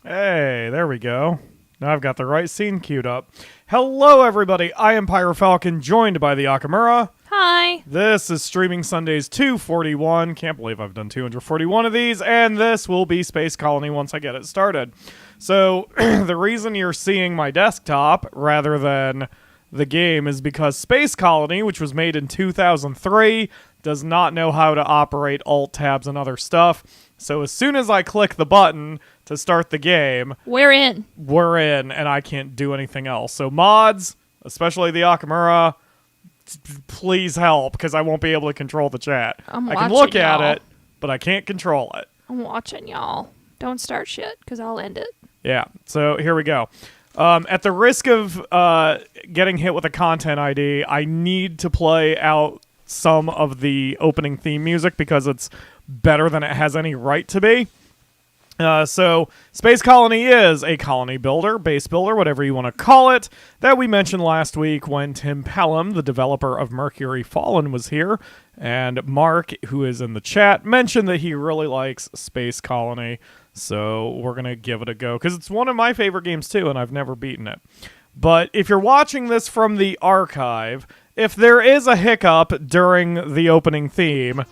Hey, there we go. Now I've got the right scene queued up. Hello, everybody. I am PyroFalkon, joined by the Akamura. Hi. This is Streaming Sundays 241. Can't believe I've done 241 of these, and this will be Space Colony once I get it started. So, the reason you're seeing my desktop rather than the game is because Space Colony, which was made in 2003, does not know how to operate alt tabs and other stuff. So as soon as I click the button to start the game, We're in. and I can't do anything else. So mods, especially the Akamura, please help, because I won't be able to control the chat. I can look at it, but I can't control it. I'm watching y'all. Don't start shit, because I'll end it. Yeah, so here we go. At the risk of getting hit with a content ID, I need to play out some of the opening theme music because it's better than it has any right to be. So, Space Colony is a colony builder, base builder, whatever you want to call it, that we mentioned last week when Tim Pelham, the developer of Mercury Fallen, was here. And Mark, who is in the chat, mentioned that he really likes Space Colony. So, we're going to give it a go, because it's one of my favorite games too, and I've never beaten it. But if you're watching this from the archive, if there is a hiccup during the opening theme,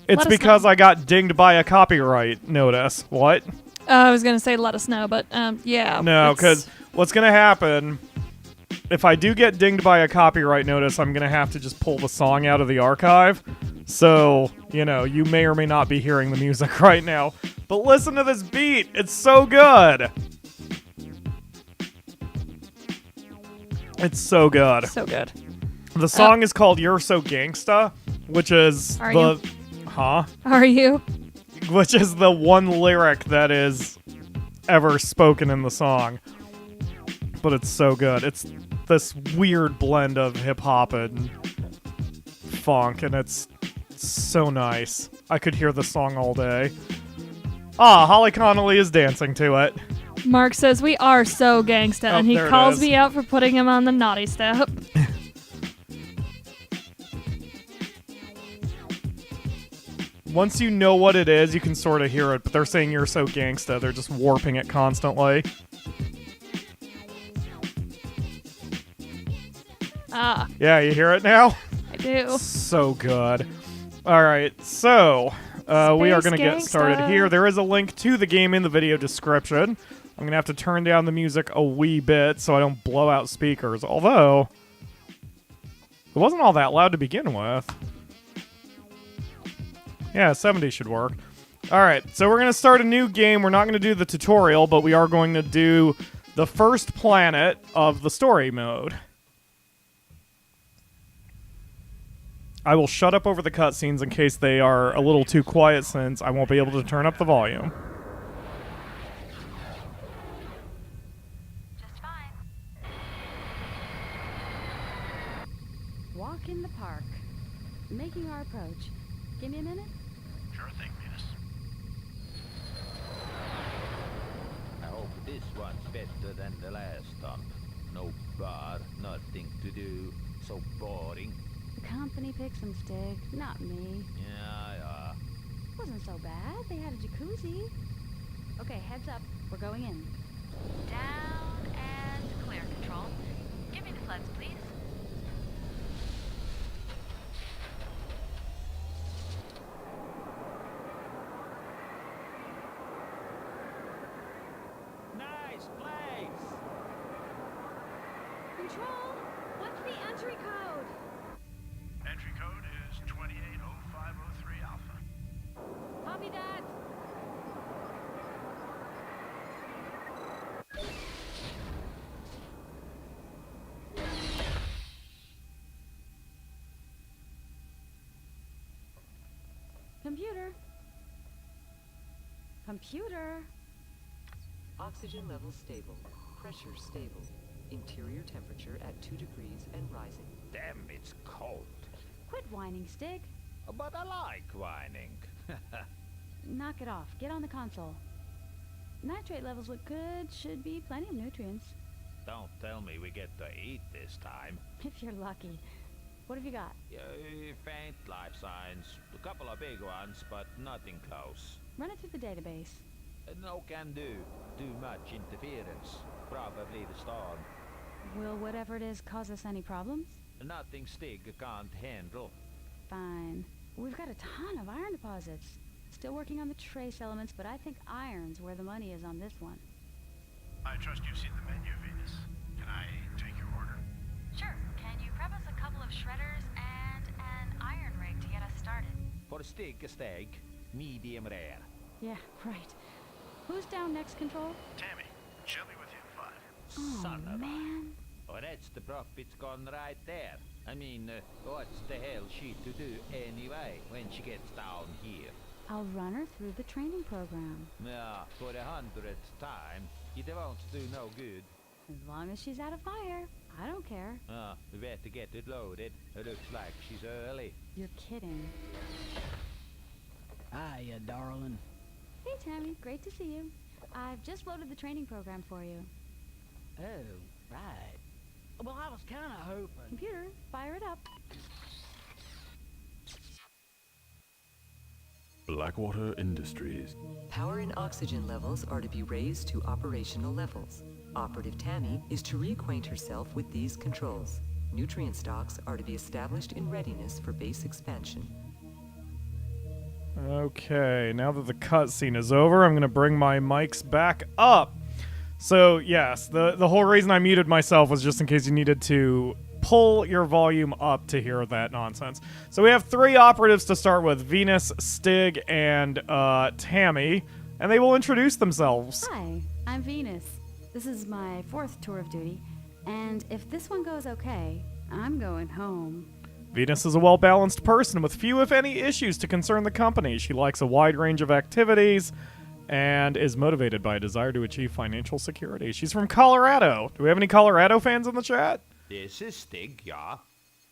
it's because I got dinged by a copyright notice. What? I was going to say let us know, but yeah. No, because what's going to happen, if I do get dinged by a copyright notice, I'm going to have to just pull the song out of the archive. So, you may or may not be hearing the music right now. But listen to this beat. It's so good. It's so good. So good. The song is called You're So Gangsta, which is Are you? Which is the one lyric that is ever spoken in the song. But it's so good. It's this weird blend of hip-hop and funk, and it's so nice. I could hear the song all day. Holly Connolly is dancing to it. Mark says we are so gangsta, and he calls me out for putting him on the naughty step. Once you know what it is, you can sort of hear it, but they're saying you're so gangsta, they're just warping it constantly. Yeah, you hear it now? I do. So good. Alright, so we are going to get started here. There is a link to the game in the video description. I'm going to have to turn down the music a wee bit so I don't blow out speakers, although it wasn't all that loud to begin with. Yeah, 70 should work. Alright, so we're going to start a new game. We're not going to do the tutorial, but we are going to do the first planet of the story mode. I will shut up over the cutscenes in case they are a little too quiet, since I won't be able to turn up the volume. Just fine. Walk in the park. Making our approach. Give me a minute. Sure thing, Venus. I hope this one's better than the last dump. No bar, nothing to do. So boring. The company picked some stick, not me. Yeah. Wasn't so bad. They had a jacuzzi. Okay, heads up. We're going in. Down and clear, Control. Give me the floods, please. Nice place! Control, what's the entry code? Entry code is 280503 Alpha. Copy that. Computer. Computer. Oxygen levels stable. Pressure stable. Interior temperature at 2 degrees and rising. Damn, it's cold. Quit whining, Stick. But I like whining. Knock it off. Get on the console. Nitrate levels look good. Should be plenty of nutrients. Don't tell me we get to eat this time. If you're lucky. What have you got? Faint life signs. A couple of big ones, but nothing close. Run it through the database. No can do. Too much interference. Probably the storm. Will whatever it is cause us any problems? Nothing Stig can't handle. Fine. We've got a ton of iron deposits. Still working on the trace elements, but I think iron's where the money is on this one. I trust you've seen the menu, Venus. Can I take your order? Sure. Can you prep us a couple of shredders and an iron rig to get us started? For Stig a steak, medium rare. Yeah, right. Who's down next, Control? Tammy, she'll be with you at 5. Oh, Son of a... man. Oh, that's the profits gone right there. I mean, what's the hell she to do anyway when she gets down here? I'll run her through the training program. Yeah, for the 100th time, it won't do no good. As long as she's out of fire, I don't care. We better get it loaded. It looks like she's early. You're kidding. Hiya, darling. Hey, Tammy. Great to see you. I've just loaded the training program for you. Oh, right. Well, I was kind of hoping. Computer, fire it up. Blackwater Industries. Power and oxygen levels are to be raised to operational levels. Operative Tammy is to reacquaint herself with these controls. Nutrient stocks are to be established in readiness for base expansion. Okay, now that the cutscene is over, I'm going to bring my mics back up. So, yes, the whole reason I muted myself was just in case you needed to pull your volume up to hear that nonsense. So we have 3 operatives to start with, Venus, Stig, and Tammy, and they will introduce themselves. Hi, I'm Venus. This is my 4th tour of duty, and if this one goes okay, I'm going home. Venus is a well-balanced person with few, if any, issues to concern the company. She likes a wide range of activities and is motivated by a desire to achieve financial security. She's from Colorado. Do we have any Colorado fans in the chat? This is Stig, yeah.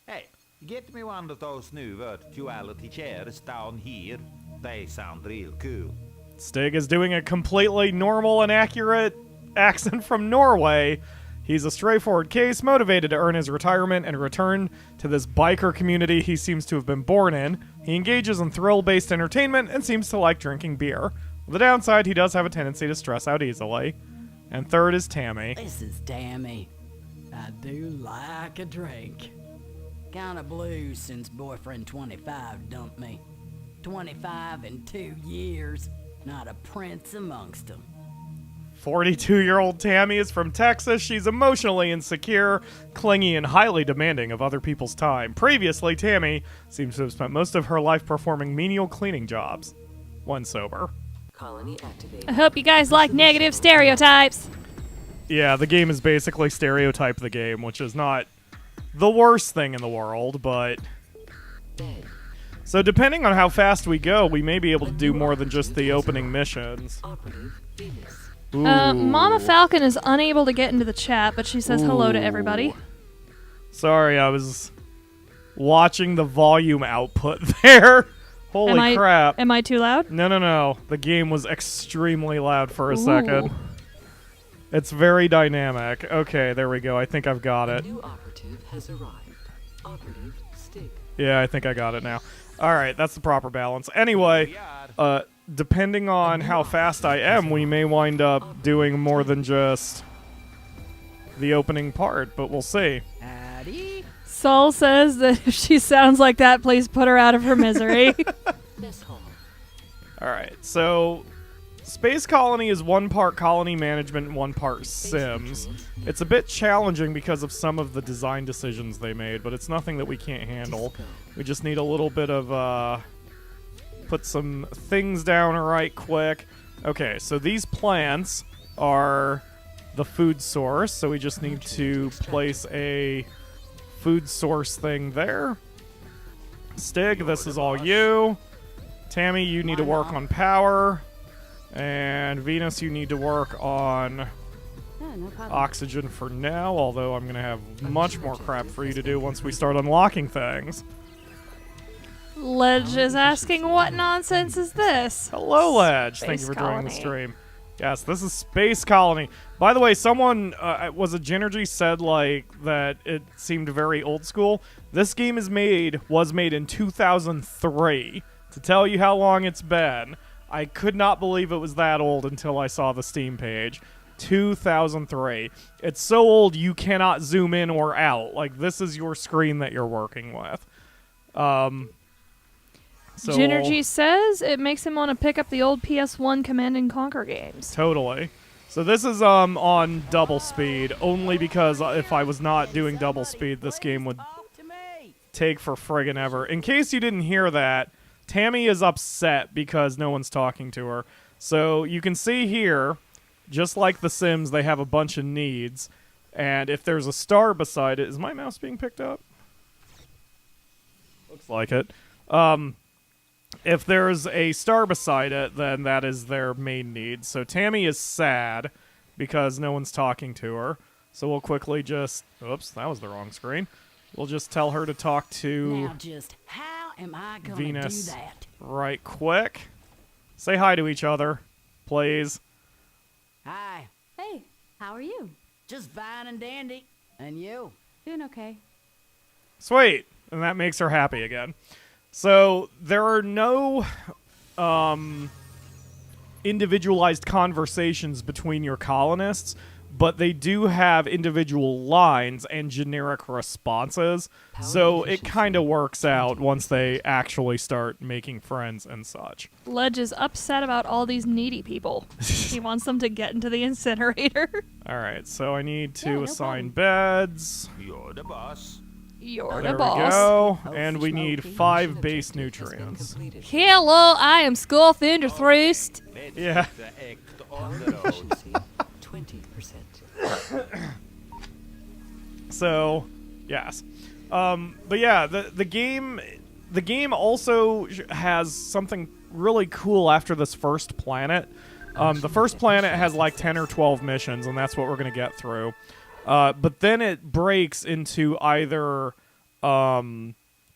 Hey, get me one of those new virtuality chairs down here. They sound real cool. Stig is doing a completely normal and accurate accent from Norway. He's a straightforward case, motivated to earn his retirement and return to this biker community he seems to have been born in. He engages in thrill-based entertainment and seems to like drinking beer. The downside, he does have a tendency to stress out easily. And third is Tammy. This is Tammy. I do like a drink. Kinda blue since boyfriend 25 dumped me. 25 in 2 years. Not a prince amongst them. 42-year-old Tammy is from Texas. She's emotionally insecure, clingy, and highly demanding of other people's time. Previously, Tammy seems to have spent most of her life performing menial cleaning jobs. When sober. Colony activated. I hope you guys like negative stereotypes. Yeah, the game is basically stereotype the game, which is not the worst thing in the world, but... Bed. So depending on how fast we go, we may be able to do more than just the opening missions. Operative Venus. Ooh. Mama Falcon is unable to get into the chat, but she says hello to everybody. Sorry, I was watching the volume output there. Holy crap. Am I too loud? No. The game was extremely loud for a second. It's very dynamic. Okay, there we go. I think I've got it. New operative has arrived. Operative Stig. Yeah, I think I got it now. Alright, that's the proper balance. Anyway, depending on how fast I am, we may wind up doing more than just the opening part, but we'll see. Howdy. Saul says that if she sounds like that, please put her out of her misery. Mess hall. Alright, so Space Colony is 1 part colony management and 1 part Sims. It's a bit challenging because of some of the design decisions they made, but it's nothing that we can't handle. We just need a little bit of, put some things down right quick. Okay, so these plants are the food source, so we just need to place a food source thing there. Stig, this is all you. Tammy, you need to work on power. And Venus, you need to work on No problem. oxygen for now, although I'm going to have much more crap for you to do once we start unlocking things. Ledge is asking, what nonsense is this? Hello, Ledge. Thank you Space for joining the Colony. stream. Yes, this is Space Colony. By the way, someone, was it Genergy, said, like, that it seemed very old school. This game was made in 2003. To tell you how long it's been. I could not believe it was that old until I saw the Steam page. 2003. It's so old you cannot zoom in or out. Like, this is your screen that you're working with. So Ginergy says it makes him want to pick up the old PS1 Command and Conquer games. Totally. So this is on double speed, only because if I was not doing double speed, this game would take for friggin' ever. In case you didn't hear that, Tammy is upset because no one's talking to her. So you can see here, just like The Sims, they have a bunch of needs. And if there's a star beside it... Is my mouse being picked up? Looks like it. If there's a star beside it, then that is their main need. So Tammy is sad because no one's talking to her. So we'll quickly just... Oops, that was the wrong screen. We'll just tell her to talk to Now just how am I gonna Venus do that? right quick. Say hi to each other, please. Hi. Hey, how are you? Just fine and dandy. And you? Doing okay. Sweet. And that makes her happy again. So there are no individualized conversations between your colonists, but they do have individual lines and generic responses. So it kind of works out once they actually start making friends and such. Ledge is upset about all these needy people. He wants them to get into the incinerator. All right, so I need to Yeah, no assign problem. beds. You're the boss. You're There the we boss. go. Oh, And we need smoky. 5 base Objective has been nutrients. completed. Hello, I am Skullthunderthrost. Let's Yeah. get the act Power on the road. efficiency 20%. So, yes. But yeah, the game also has something really cool after this first planet. The first planet has like 10 or 12 missions, and that's what we're going to get through. But then it breaks into either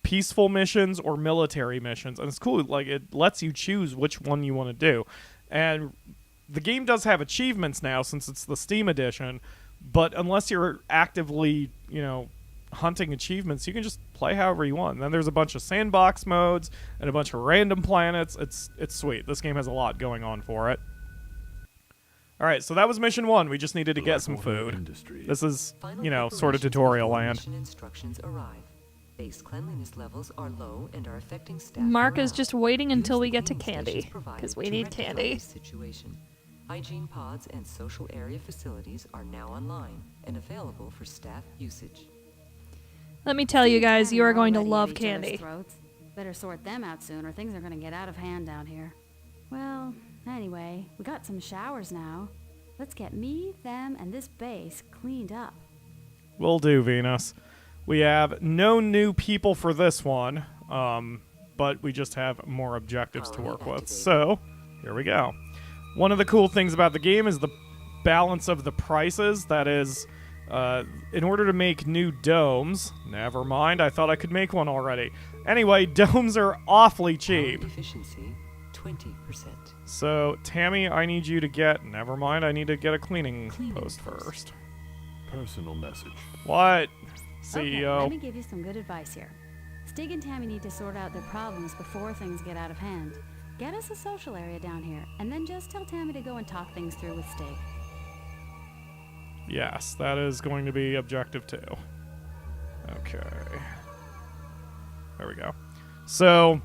peaceful missions or military missions, and it's cool. Like, it lets you choose which one you want to do. And the game does have achievements now since it's the Steam edition, but unless you're actively, hunting achievements, you can just play however you want. And then there's a bunch of sandbox modes and a bunch of random planets. It's sweet. This game has a lot going on for it. All right, so that was mission 1. We just needed to get some Blackwater food. Industries. This is, Final sort of preparations tutorial before land. mission instructions arrive. Base cleanliness levels are low and are affecting staff Mark is morale. just waiting until Use we get to cleaning candy, stations provided because we to need rectify candy. this situation. Hygiene pods and social area facilities are now online and available for staff usage. Let me tell you guys, you are going to Already at love each other's candy. throats. Better sort them out soon, or things are gonna get out of hand down here. Well, anyway, we got some showers now. Let's get me, them, and this base cleaned up. Will do, Venus. We have no new people for this one, but we just have more objectives to work with. So, here we go. One of the cool things about the game is the balance of the prices. That is, in order to make new domes... Never mind, I thought I could make one already. Anyway, domes are awfully cheap. Power efficiency 20%. So, Tammy, I need you to get... Never mind, I need to get a cleaning post first. Personal message. What? Okay, CEO. let me give you some good advice here. Stig and Tammy need to sort out their problems before things get out of hand. Get us a social area down here, and then just tell Tammy to go and talk things through with Stig. Yes, that is going to be objective 2. Okay. There we go. So,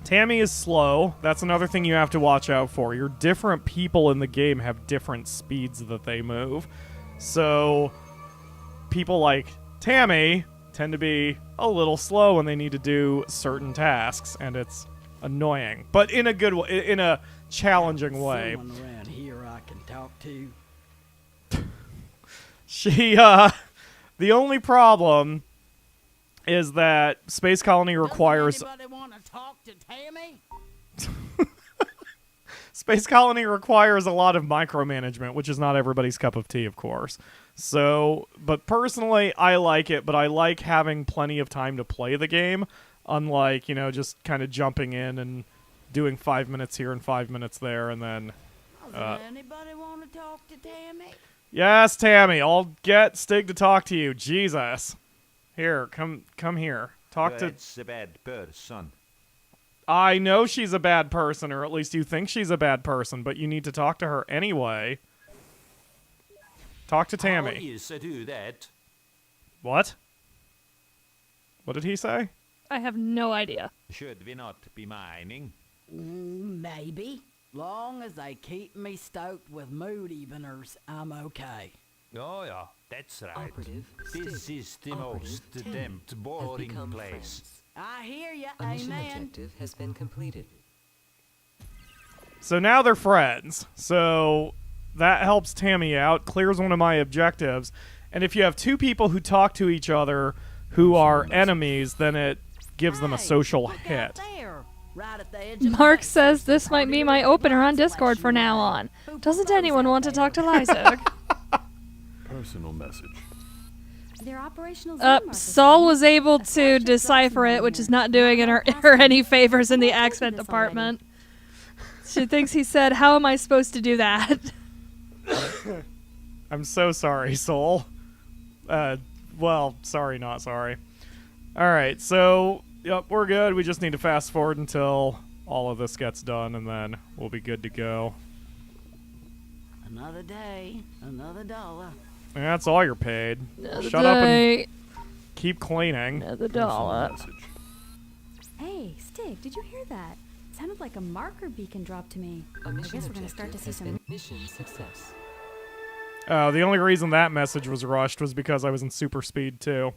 Tammy is slow. That's another thing you have to watch out for. Your different people in the game have different speeds that they move. So, people like Tammy tend to be a little slow when they need to do certain tasks, and it's annoying. But in a good way, in a challenging way. Someone around here I can talk to. She, the only problem is that Space Colony requires... Does anybody want to talk to Tammy? Space Colony requires a lot of micromanagement, which is not everybody's cup of tea, of course. So, but personally, I like it, but I like having plenty of time to play the game, unlike, just kind of jumping in and doing 5 minutes here and 5 minutes there, and then... Does anybody want to talk to Tammy? Yes, Tammy, I'll get Stig to talk to you. Jesus. Here, come here. Talk to... That's a bad person. I know she's a bad person, or at least you think she's a bad person, but you need to talk to her anyway. Talk to Tammy. How is to do that? What? What did he say? I have no idea. Should we not be mining? Maybe. Long as they keep me stoked with mood eveners, I'm okay. Oh yeah, that's right. Operative This Stig. is the Operative most Tammy damped, has boring become place. friends. I hear ya, A mission amen. objective has been completed. So now they're friends. So that helps Tammy out, clears one of my objectives. And if you have two people who talk to each other who are enemies, then it gives them a social Look out hit. there, right at the edge of the Mark base. says this might be my opener on Discord for now on. Doesn't anyone want to talk to Lyzog? Personal message. Their operational zoom marker Saul system. was able A to flagship decipher Russian it, which is liner. not doing her any favors in the accent department. She thinks he said, "How am I supposed to do that?" I'm so sorry, Soul. Well, sorry, not sorry. Alright, so, yep, we're good. We just need to fast forward until all of this gets done, and then we'll be good to go. Another day, another dollar. And that's all you're paid. Another Shut up and day, keep cleaning. another Personal dollar. message. Hey, Stig, did you hear that? Sounded like a marker beacon dropped to me. A I mission guess we're gonna start to objective see has some. been mission success. The only reason that message was rushed was because I was in super speed, too.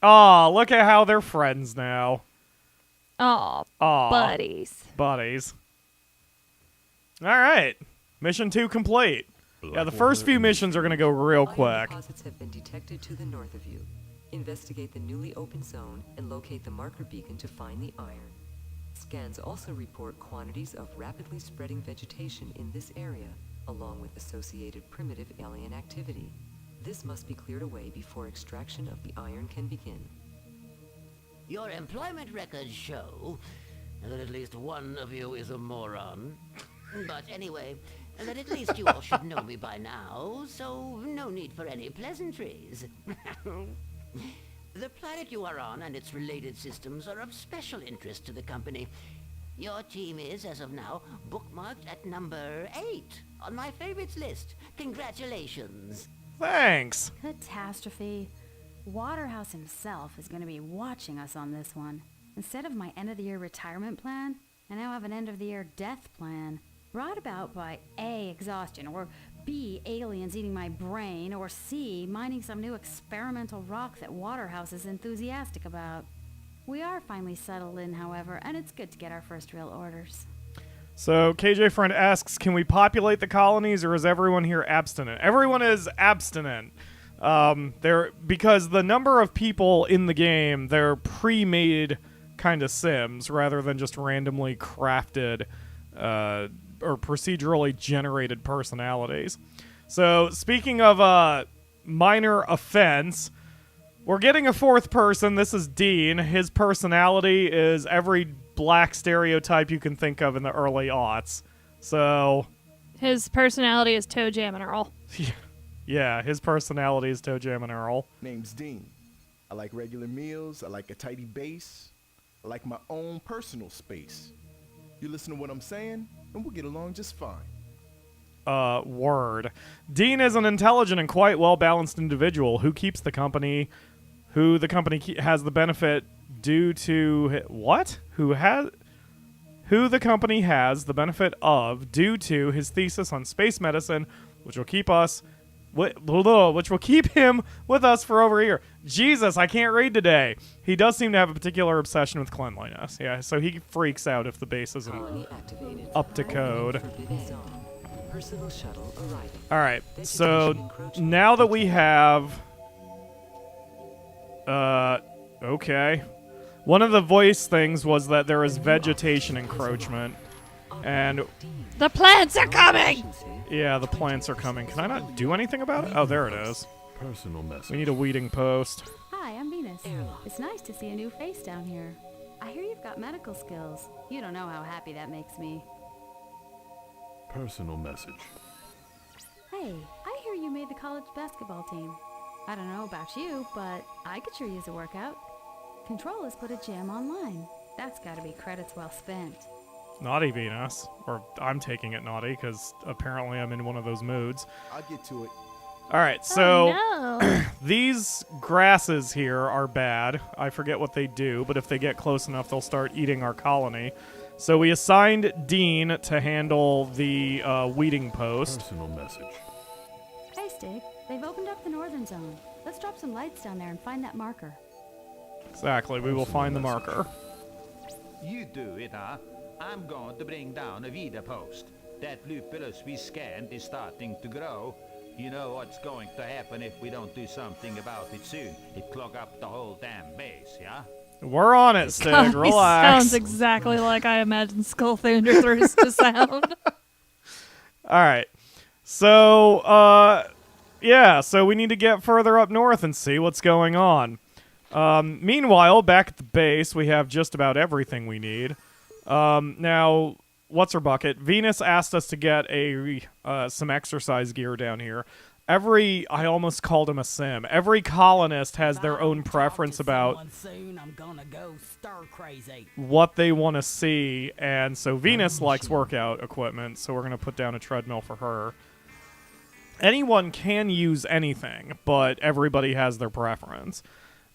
Aw, look at how they're friends now. Aw, Aw. buddies. Buddies. Alright. Mission 2 complete. Yeah, the first few missions are going to go real Iron quick. deposits have been detected to the north of you. Investigate the newly opened zone and locate the marker beacon to find the iron. Scans also report quantities of rapidly spreading vegetation in this area, along with associated primitive alien activity. This must be cleared away before extraction of the iron can begin. Your employment records show that at least one of you is a moron. But anyway, that at least you all should know me by now, so no need for any pleasantries. The planet you are on and its related systems are of special interest to the company. Your team is, as of now, bookmarked at number 8 on my favorites list. Congratulations. Thanks. Catastrophe. Waterhouse himself is going to be watching us on this one. Instead of my end-of-the-year retirement plan, I now have an end-of-the-year death plan. Brought about by A, exhaustion, or B, aliens eating my brain, or C, mining some new experimental rock that Waterhouse is enthusiastic about. We are finally settled in, however, and it's good to get our first real orders. So, KJ Friend asks, can we populate the colonies, or is everyone here abstinent? Everyone is abstinent. Because the number of people in the game, they're pre-made kind of sims, rather than just randomly crafted, or procedurally generated personalities. So, speaking of minor offense, we're getting a fourth person. This is Dean. His personality is every black stereotype you can think of in the early aughts. So, His personality is Toe Jam and Earl. yeah, his personality is Toe Jam and Earl. Name's Dean. I like regular meals, I like a tidy base, I like my own personal space. You listen to what I'm saying, and we'll get along just fine. Word. Dean is an intelligent and quite well-balanced individual who keeps the company, who the company has the benefit due to... What? Who the company has the benefit of due to his thesis on space medicine, which will keep him with us for over a year. Jesus, I can't read today. He does seem to have a particular obsession with cleanliness. Yeah, so he freaks out if the base isn't Colony activated. up to code. Forbidden zone. Personal shuttle arriving. All right, Vegetation so encroachment. now that we have... okay. One of the voice things was that there is vegetation encroachment. And, The plants are coming! yeah, the plants are coming. Can I not do anything about it? Oh, there it is. Personal message. We need a weeding post. Hi, I'm Venus. Airlock. It's nice to see a new face down here. I hear you've got medical skills. You don't know how happy that makes me. Personal message. Hey, I hear you made the college basketball team. I don't know about you, but I could sure use a workout. Control has put a gym online. That's gotta be credits well spent. Naughty Venus. Or I'm taking it naughty, because apparently I'm in one of those moods. I'll get to it. Alright, so no. these grasses here are bad. I forget what they do, but if they get close enough, they'll start eating our colony. So we assigned Dean to handle the weeding post. Personal message. Hey, Stig. They've opened up the northern zone. Let's drop some lights down there and find that marker. Exactly, we will find the marker. You do it, huh? I'm going to bring down a Vida post. That lupulus we scanned is starting to grow. You know what's going to happen if we don't do something about it soon. It clog up the whole damn base, yeah? We're on it, Stig. God, he Relax. sounds exactly like I imagined Skull Thunderthirst to sound. Alright. So, yeah, so we need to get further up north and see what's going on. Meanwhile, back at the base, we have just about everything we need. Now, what's her bucket? Venus asked us to get some exercise gear down here. I almost called him a sim. Every colonist has their own preference about soon, I'm gonna go stir crazy. what they want to see, and so Venus likes workout equipment, so we're going to put down a treadmill for her. Anyone can use anything, but everybody has their preference.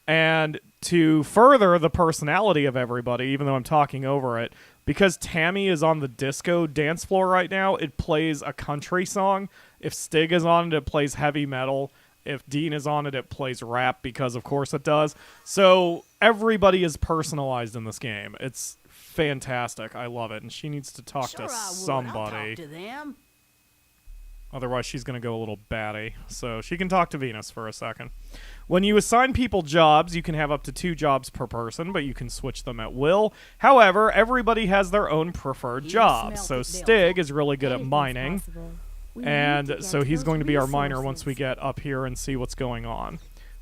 And to further the personality of everybody, even though I'm talking over it, because Tammy is on the disco dance floor right now, it plays a country song. If Stig is on it, it plays heavy metal. If Dean is on it, it plays rap, because of course it does. So everybody is personalized in this game. It's fantastic. I love it. And she needs to talk to somebody. I'll talk to them. Otherwise, she's going to go a little batty. So she can talk to Venus for a second. When you assign people jobs, you can have up to 2 jobs per person, but you can switch them at will. However, everybody has their own preferred job. So Stig is really good at mining, and so he's going to be our miner once we get up here and see what's going on.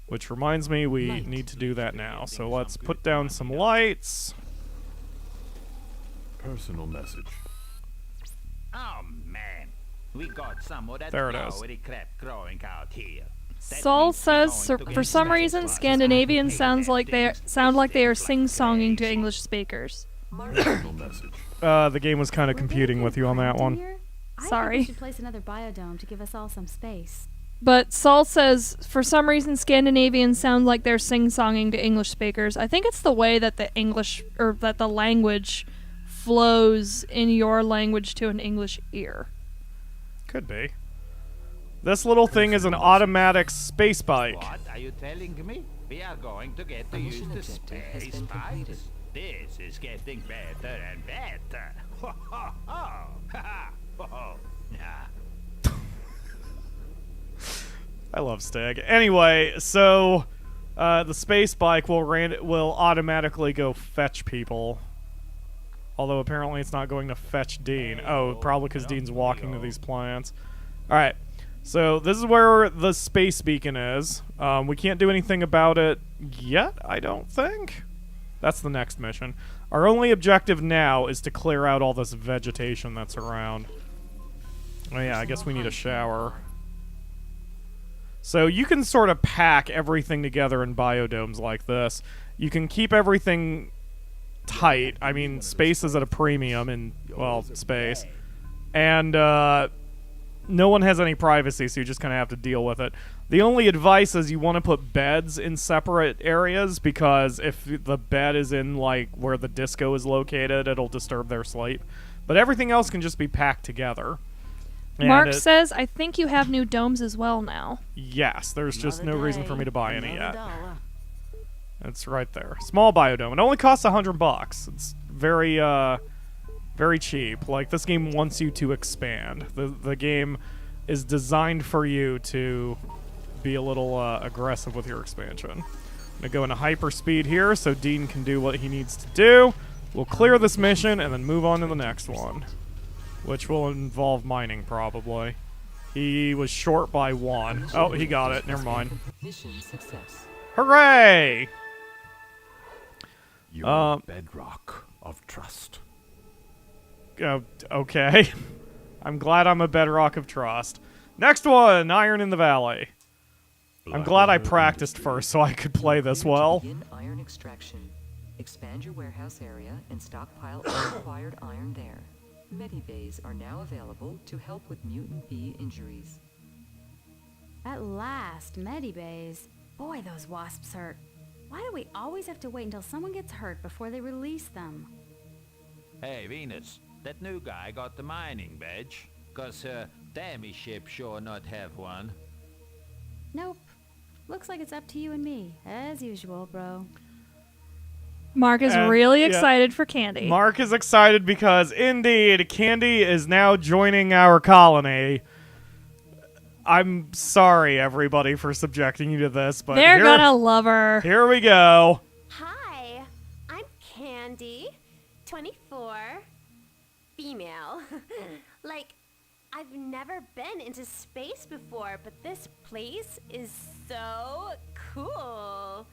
Which reminds me, we need to do that now. So let's put down some lights. Personal message. Oh, man. We got some of that There it is. flowery crap growing out here. Saul says, for some reason, Scandinavians sound like they are sing-songing to English speakers. Personal message. The game was kind of competing with you on that one. Sorry. We should place another biodome to give us all some space. But Saul says, for some reason, Scandinavians sound like they're sing-songing to English speakers. I think it's the way that the language flows in your language to an English ear. Could be. This little thing is an automatic space bike. What are you telling me? We are going to get to use the space bikes. This is getting better and better. Ho ho ho! Ha ha! Ho nah. I love Stig. Anyway, so the space bike will automatically go fetch people. Although apparently it's not going to fetch Dean. Oh, probably because Dean's walking to these plants. Alright, so this is where the space beacon is. We can't do anything about it yet, I don't think. That's the next mission. Our only objective now is to clear out all this vegetation that's around. Oh yeah, I guess we need a shower. So you can sort of pack everything together in biodomes like this. You can keep everything tight. I mean, space is at a premium in, well, space. And no one has any privacy, so you just kind of have to deal with it. The only advice is you want to put beds in separate areas, because if the bed is in, like, where the disco is located, it'll disturb their sleep. But everything else can just be packed together. Mark says, I think you have new domes as well now. Yes, there's just no reason for me to buy any yet. It's right there. Small biodome. It only costs $100. It's very, very cheap. Like, this game wants you to expand. The game is designed for you to be a little aggressive with your expansion. I'm gonna go into hyperspeed here so Dean can do what he needs to do. We'll clear this mission and then move on to the next one, which will involve mining, probably. He was short by 1. Oh, he got it. Never mind. Mission success. Hooray! Your bedrock of trust. Okay. I'm glad I'm a bedrock of trust. Next one, Iron in the Valley. I'm glad I practiced first so I could play this well. Begin iron extraction. Expand your warehouse area and stockpile unrequired iron there. Medibays are now available to help with mutant bee injuries. At last, Medibays. Boy, those wasps hurt. Why do we always have to wait until someone gets hurt before they release them? Hey, Venus, that new guy got the mining badge? 'Cause her Tammy ship sure not have one. Nope. Looks like it's up to you and me, as usual, bro. Mark is And- really yeah. excited for Candy. Mark is excited because, indeed, Candy is now joining our colony. I'm sorry, everybody, for subjecting you to this, but They're here, gonna love her. here we go. Hi, I'm Candy, 24, female. Like, I've never been into space before, but this place is so cool.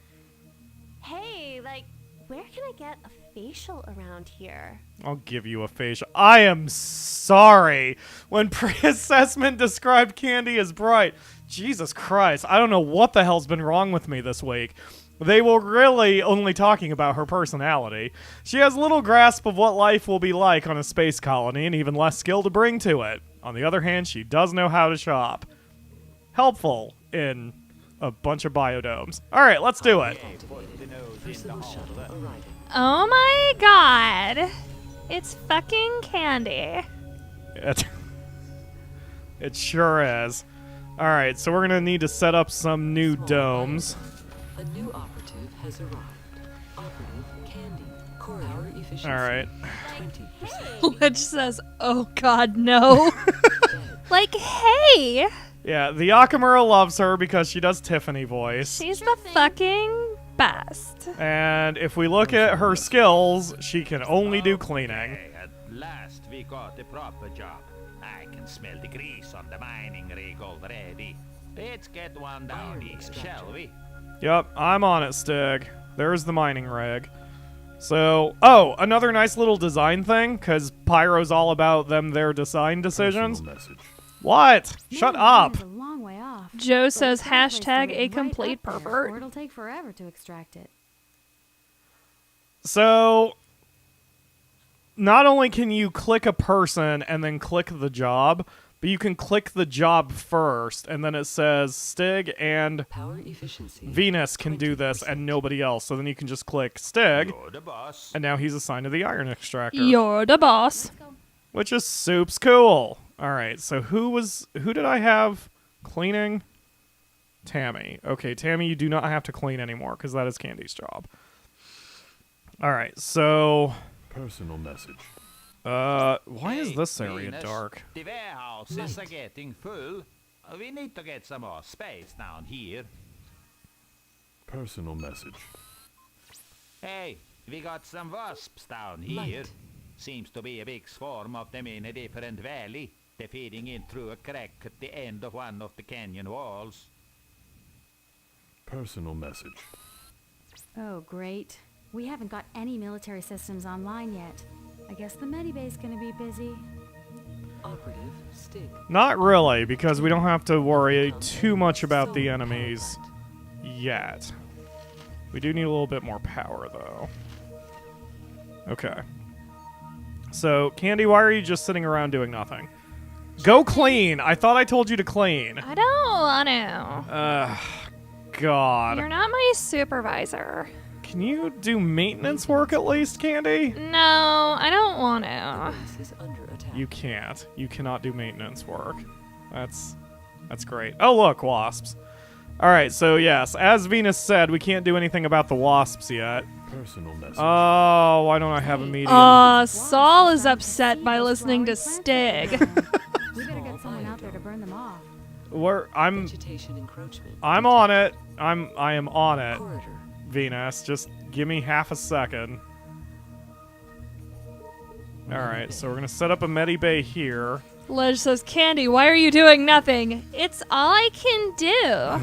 Hey, like, where can I get a facial around here? I'll give you a facial. I am sorry. When pre-assessment described Candy as bright, Jesus Christ, I don't know what the hell's been wrong with me this week. They were really only talking about her personality. She has little grasp of what life will be like on a space colony and even less skill to bring to it. On the other hand, she does know how to shop. Helpful in a bunch of biodomes. All right, let's do it. Personal shuttle arriving. Oh my god. It's fucking Candy. It sure is. All right, so we're gonna need to set up some new domes. A new operative has arrived. Operative Candy. Power efficiency. All right. 20%. Lich says, oh god, no. Like, hey. Yeah, the Akamura loves her because she does Tiffany voice. She's the fucking best. And if we look at her skills, she can only do cleaning. Okay, at last we got a proper job. I can smell the grease on the mining rig already. Let's get one down here, shall we? Yep, I'm on it, Stig. There's the mining rig. So, oh, another nice little design thing, because Pyro's all about their design decisions. Personal message. What? Shut up. It's a long way off. Joe But says it's gotta place hashtag the a lid right complete up there, pervert. Or it'll take forever to extract it. So, not only can you click a person and then click the job, but you can click the job first, and then it says Stig and Power efficiency. Venus can do this and nobody else. So then you can just click Stig, You're the boss. and now he's assigned to the iron extractor. You're the boss. Which is soup's cool. All right, so who did I have cleaning? Tammy. Okay, Tammy, you do not have to clean anymore because that is Candy's job. All right, so Personal message. why is this area Venus, dark? The warehouses are getting full. We need to get some more space down here. Personal message. Hey, we got some wasps down here. Light. Seems to be a big swarm of them in a different valley. They're feeding in through a crack at the end of one of the canyon walls. Personal message. Oh, great. We haven't got any military systems online yet. I guess the Medibay's gonna be busy. Operative Stig. Not really, because we don't have to worry too much about the Solar enemies power yet. We do need a little bit more power, though. Okay. So, Candy, why are you just sitting around doing nothing? Go clean! I thought I told you to clean. I don't want to. God. You're not my supervisor. Can you do maintenance work at least, Candy? No, I don't want to. Base is under attack. You can't. You cannot do maintenance work. That's great. Oh, look, wasps. All right, so yes, as Venus said, we can't do anything about the wasps yet. Personal message. Oh, why don't I have a medium? Saul is upset by listening to Stig. We better get someone out there to burn them off. Vegetation encroachment. I'm on it. I am on it. Corridor. Venus, just give me half a second. All right, so we're gonna set up a medibay here. Ledge says, Candy, why are you doing nothing? It's all I can do.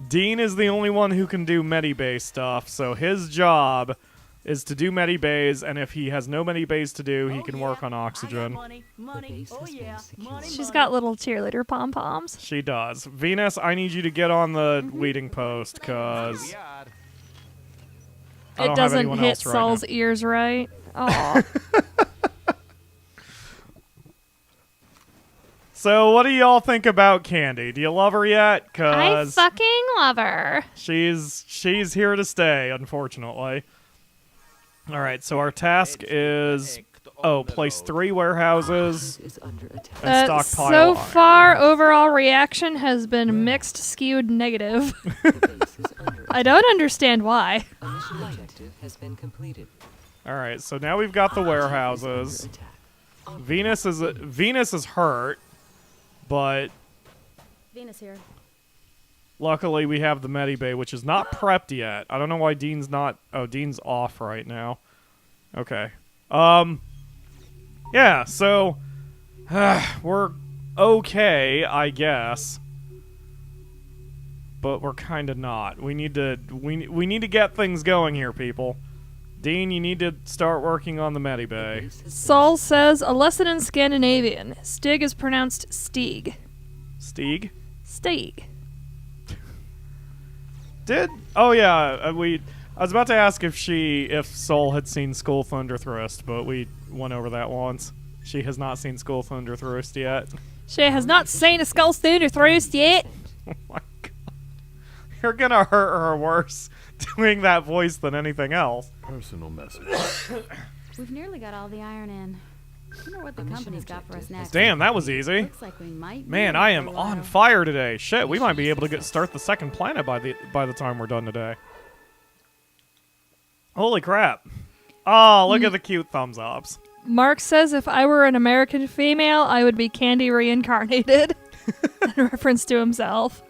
Dean is the only one who can do medibay stuff, so his job is to do medibays, and if he has no medibays to do, he can work on oxygen. Money, base has been secured. She's got little cheerleader pom-poms. She does. Venus, I need you to get on the leading post, Here cause we are. I It don't have doesn't anyone hit else right Saul's now. ears right. Aw. So, what do y'all think about Candy? Do you love her yet? I Cause fucking love her. she's here to stay, unfortunately. All right, so our task is place 3 warehouses Is under attack. and stockpile So iron. far, overall reaction has been mixed, skewed, negative. The base is under I don't understand why. a mission objective has been completed. All right, so now we've got the Under warehouses. attack. Venus is hurt, but Venus here. luckily we have the medibay, which is not prepped yet. I don't know why Dean's not. Oh, Dean's off right now. Okay. Yeah. So we're okay, I guess, but we're kind of not. We need to get things going here, people. Dean, you need to start working on the medibay. Base has Saul says, a lesson in Scandinavian. Stig is pronounced Stieg. Stieg? Stieg. Oh yeah, I was about to ask if Soul had seen Skull Thunderthrust, but we went over that once. She has not seen Skull Thunderthrust yet. She has not seen a skull thunder thrust yet. Oh my god. You're gonna hurt her worse doing that voice than anything else. Personal message. We've nearly got all the iron in. I wonder what the mission company's got for us objective next. Damn, that was easy. Looks like we might. Man, need it I for am a on while. fire today. Shit, we might be able to start the second planet by the time we're done today. Holy crap. Oh, look at the cute thumbs ups. Mark says, if I were an American female, I would be Candy reincarnated. In reference to himself.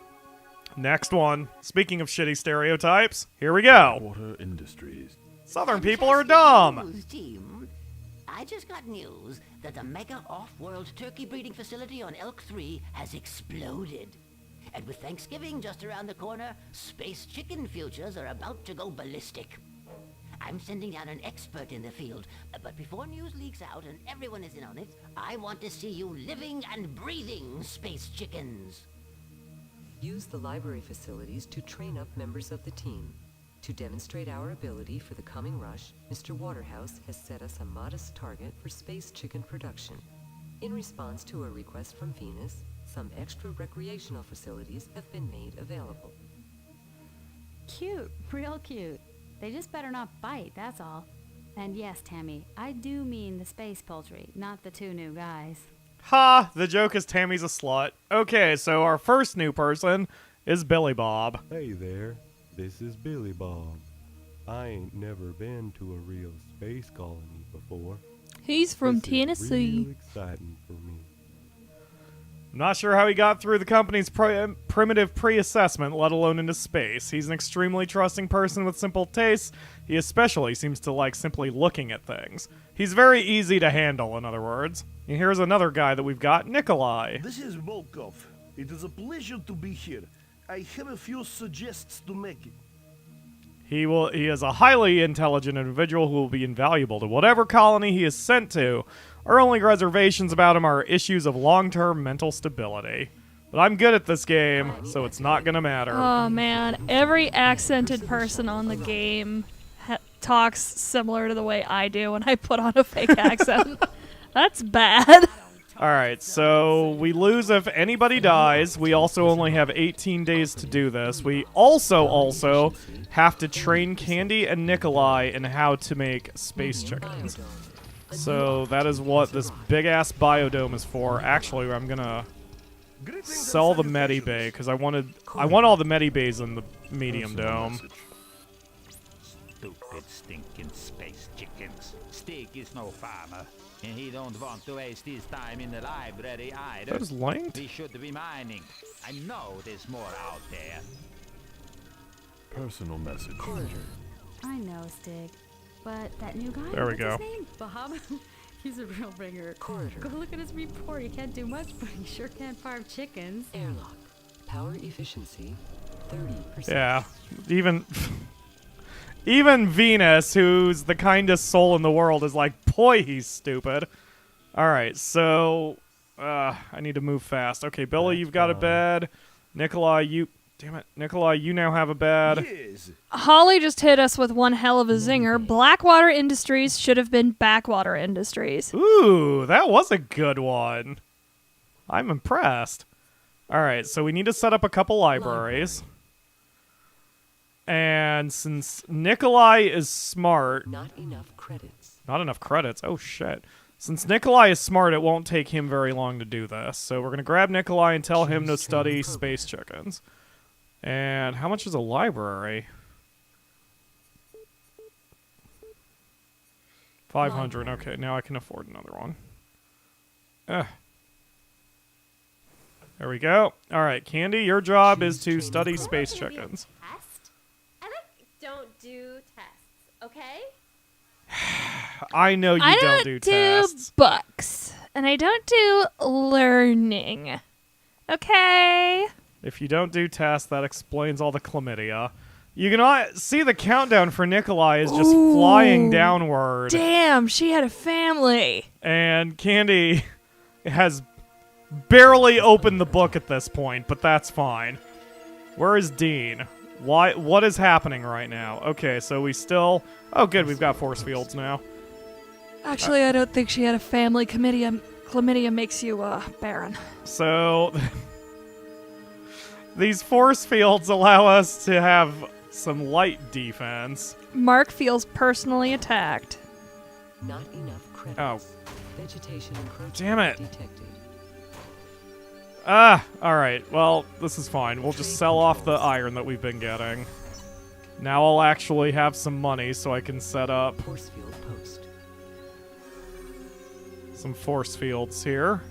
Next one. Speaking of shitty stereotypes, here we go. Water Industries. Southern people are dumb. News, team. I just got news that the mega off-world turkey breeding facility on Elk 3 has exploded. And with Thanksgiving just around the corner, space chicken futures are about to go ballistic. I'm sending down an expert in the field, but before news leaks out and everyone is in on it, I want to see you living and breathing space chickens. Use the library facilities to train up members of the team. To demonstrate our ability for the coming rush, Mr. Waterhouse has set us a modest target for space chicken production. In response to a request from Venus, some extra recreational facilities have been made available. Cute, real cute. They just better not bite, that's all. And yes, Tammy, I do mean the space poultry, not the 2 new guys. Ha! The joke is Tammy's a slut. Okay, so our first new person is Billy Bob. Hey there, this is Billy Bob. I ain't never been to a real space colony before. He's from This is Tennessee. real exciting for me. I'm not sure how he got through the company's primitive pre-assessment, let alone into space. He's an extremely trusting person with simple tastes. He especially seems to like simply looking at things. He's very easy to handle, in other words. And here's another guy that we've got, Nikolai. This is Volkov. It is a pleasure to be here. I have a few suggestions to make. He is a highly intelligent individual who will be invaluable to whatever colony he is sent to. Our only reservations about him are issues of long-term mental stability. But I'm good at this game, so it's not gonna matter. Oh man, every accented person on the game talks similar to the way I do when I put on a fake accent. That's bad. Alright, so we lose if anybody dies. We also only have 18 days to do this. We also have to train Candy and Nikolai in how to make space chickens. So that is what this big-ass biodome is for. Actually, I'm gonna sell the medibay, because I want all the medibays in the medium dome. Stupid stinking space chickens. Stig is no farmer, and he don't want to waste his time in the library either. That is linked? We should be mining. I know there's more out there. Personal message. I know, Stig. But that new guy, There we what's go. his name? Bob? He's a real bringer. Go look at his report. He can't do much, but he sure can farm chickens. Airlock. Power efficiency, 30%. Yeah, even Venus, who's the kindest soul in the world, is like, boy, he's stupid. Alright, so I need to move fast. Okay, Billy, you've got a bed. Nikolai, Damn it. Nikolai, you now have a bad... Yes. Holly just hit us with one hell of a zinger. Blackwater Industries should have been Backwater Industries. Ooh, that was a good one. I'm impressed. Alright, so we need to set up a couple libraries. And since Nikolai is smart... Not enough credits. Not enough credits? Oh, shit. Since Nikolai is smart, it won't take him very long to do this. So we're going to grab Nikolai and tell him to study space chickens. And how much is a library? 500. Okay, now I can afford another one. There we go. All right, Candy, your job is to study space chickens. Test? I don't do tests, okay? I know you don't do tests. Books. And I don't do learning. Okay? If you don't do tests, that explains all the chlamydia. You can see the countdown for Nikolai is just flying downward. Damn, she had a family. And Candy has barely opened the book at this point, but that's fine. Where is Dean? What is happening right now? Okay, so we still... Oh, good, we've got force fields now. Actually, I don't think she had a family. Chlamydia makes you, barren. So... These force fields allow us to have some light defense. Mark feels personally attacked. Not enough credits. Oh. Vegetation encroachment Damn it. detected. Alright. Well, this is fine. We'll just sell off the iron that we've been getting. Now I'll actually have some money so I can set up Force field post. some force fields here.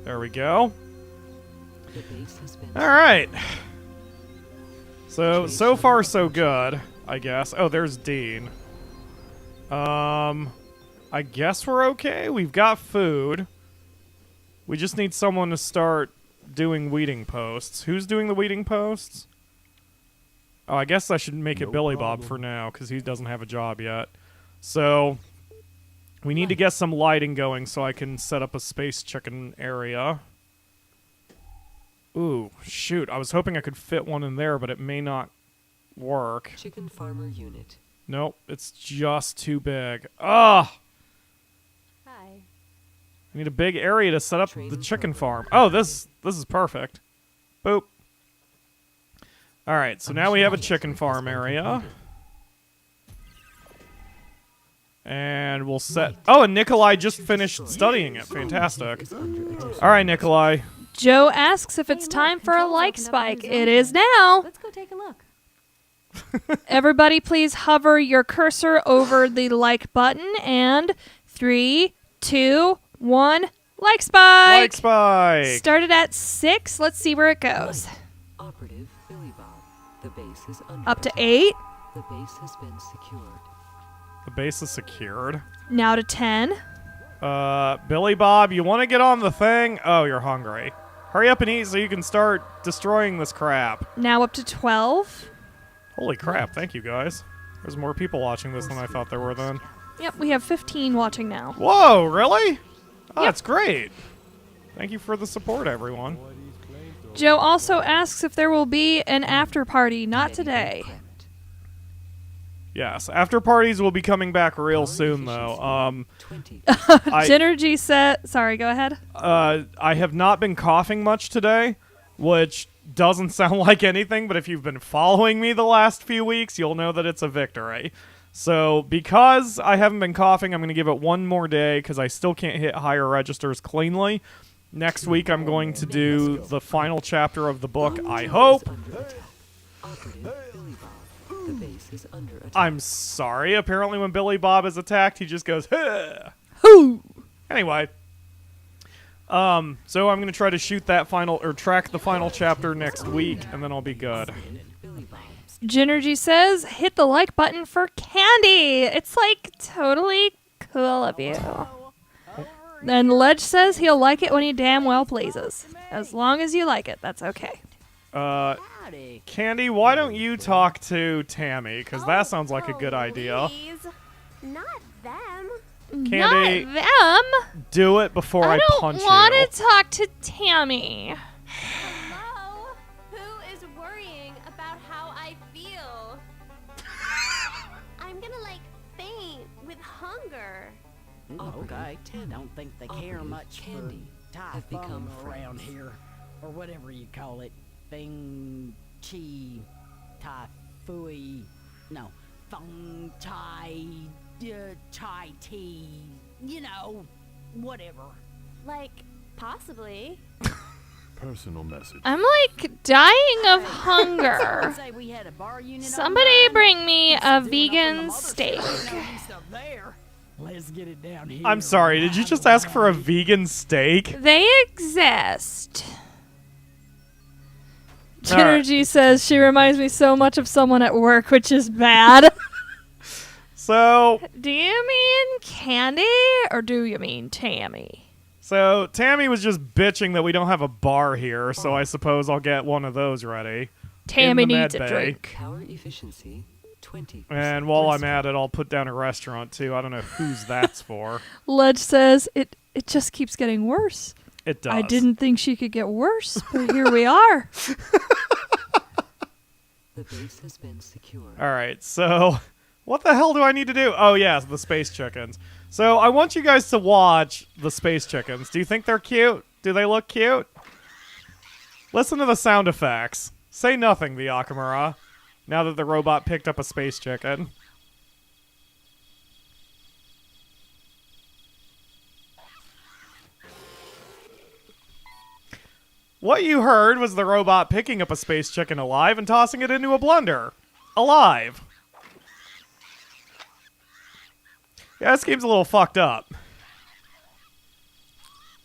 There we go. The base has been Alright. So far so good, I guess. Oh, there's Dean. I guess we're okay. We've got food. We just need someone to start doing weeding posts. Who's doing the weeding posts? Oh, I guess I should make it Billy Bob for now, because he doesn't have a job yet. So, we need to get some lighting going so I can set up a space chicken area. Ooh, shoot. I was hoping I could fit one in there, but it may not work. chicken farmer unit. Nope, it's just too big. Ugh! Hi. I need a big area to set up the chicken farm. Oh, this is perfect. Boop. Alright, so now we have a chicken farm area. And we'll set... Oh, and Nikolai just finished studying it. Fantastic. Alright, Nikolai. Joe asks if it's time for a like spike. It is now. Let's go take a look. Everybody please hover your cursor over the like button and 3, 2, 1, like spike. Like spike. Started at 6. Let's see where it goes. Operative Billy Bob. The base is under Up to attack. 8. The base has been secured. The base is secured. Now to 10. Billy Bob, you want to get on the thing? Oh, you're hungry. Hurry up and eat so you can start destroying this crap. Now up to 12. Holy crap, thank you guys. There's more people watching this than I thought there were then. Yep, we have 15 watching now. Whoa, really? Oh, that's great. Thank you for the support, everyone. Joe also asks if there will be an after party. Not today. Yes, after parties will be coming back real soon, though. Genergy said... Sorry, go ahead. I have not been coughing much today, which doesn't sound like anything, but if you've been following me the last few weeks, you'll know that it's a victory. So, because I haven't been coughing, I'm going to give it one more day, because I still can't hit higher registers cleanly. Next week, I'm going to do the final chapter of the book, I hope. The base is under attack. I'm sorry. Apparently when Billy Bob is attacked, he just goes, huh. Hoo! Anyway. So I'm going to try to shoot that track the final chapter next week, and then I'll be good. Genergy says, hit the like button for Candy. It's like totally cool of you. And Ledge says he'll like it when he damn well pleases. As long as you like it, that's okay. Candy, why don't you talk to Tammy? Because that sounds like a good idea. Please. Not them. Candy, Not them. do it before I punch I don't want you. to talk to Tammy. Hello? Who is worried hunger. Okay, don't think they care much candy for have become typhoon around friends. here, or whatever you call it. Thing, chi, typhui, no, feng, chai, chai tea, you know, whatever. Like, possibly. Personal message. I'm like dying of hunger. Say we had a bar unit. Somebody bring me a vegan steak. Let's get it down here. I'm sorry, did you just ask for a vegan steak? They exist. Genergy says she reminds me so much of someone at work, which is bad. So, Do you mean Candy or do you mean Tammy? so Tammy was just bitching that we don't have a bar here, so I suppose I'll get one of those ready. Tammy in the needs a med bay. drink. Power efficiency 20%. And while I'm at it, I'll put down a restaurant too. I don't know whose that's for. Ledge says it just keeps getting worse. It does. I didn't think she could get worse, but here we are. The base has been secured. All right, so what the hell do I need to do? Oh, yeah, the space chickens. So I want you guys to watch the space chickens. Do you think they're cute? Do they look cute? Listen to the sound effects. Say nothing, the Akamura, now that the robot picked up a space chicken. What you heard was the robot picking up a space chicken alive and tossing it into a blender. Alive. Yeah, this game's a little fucked up.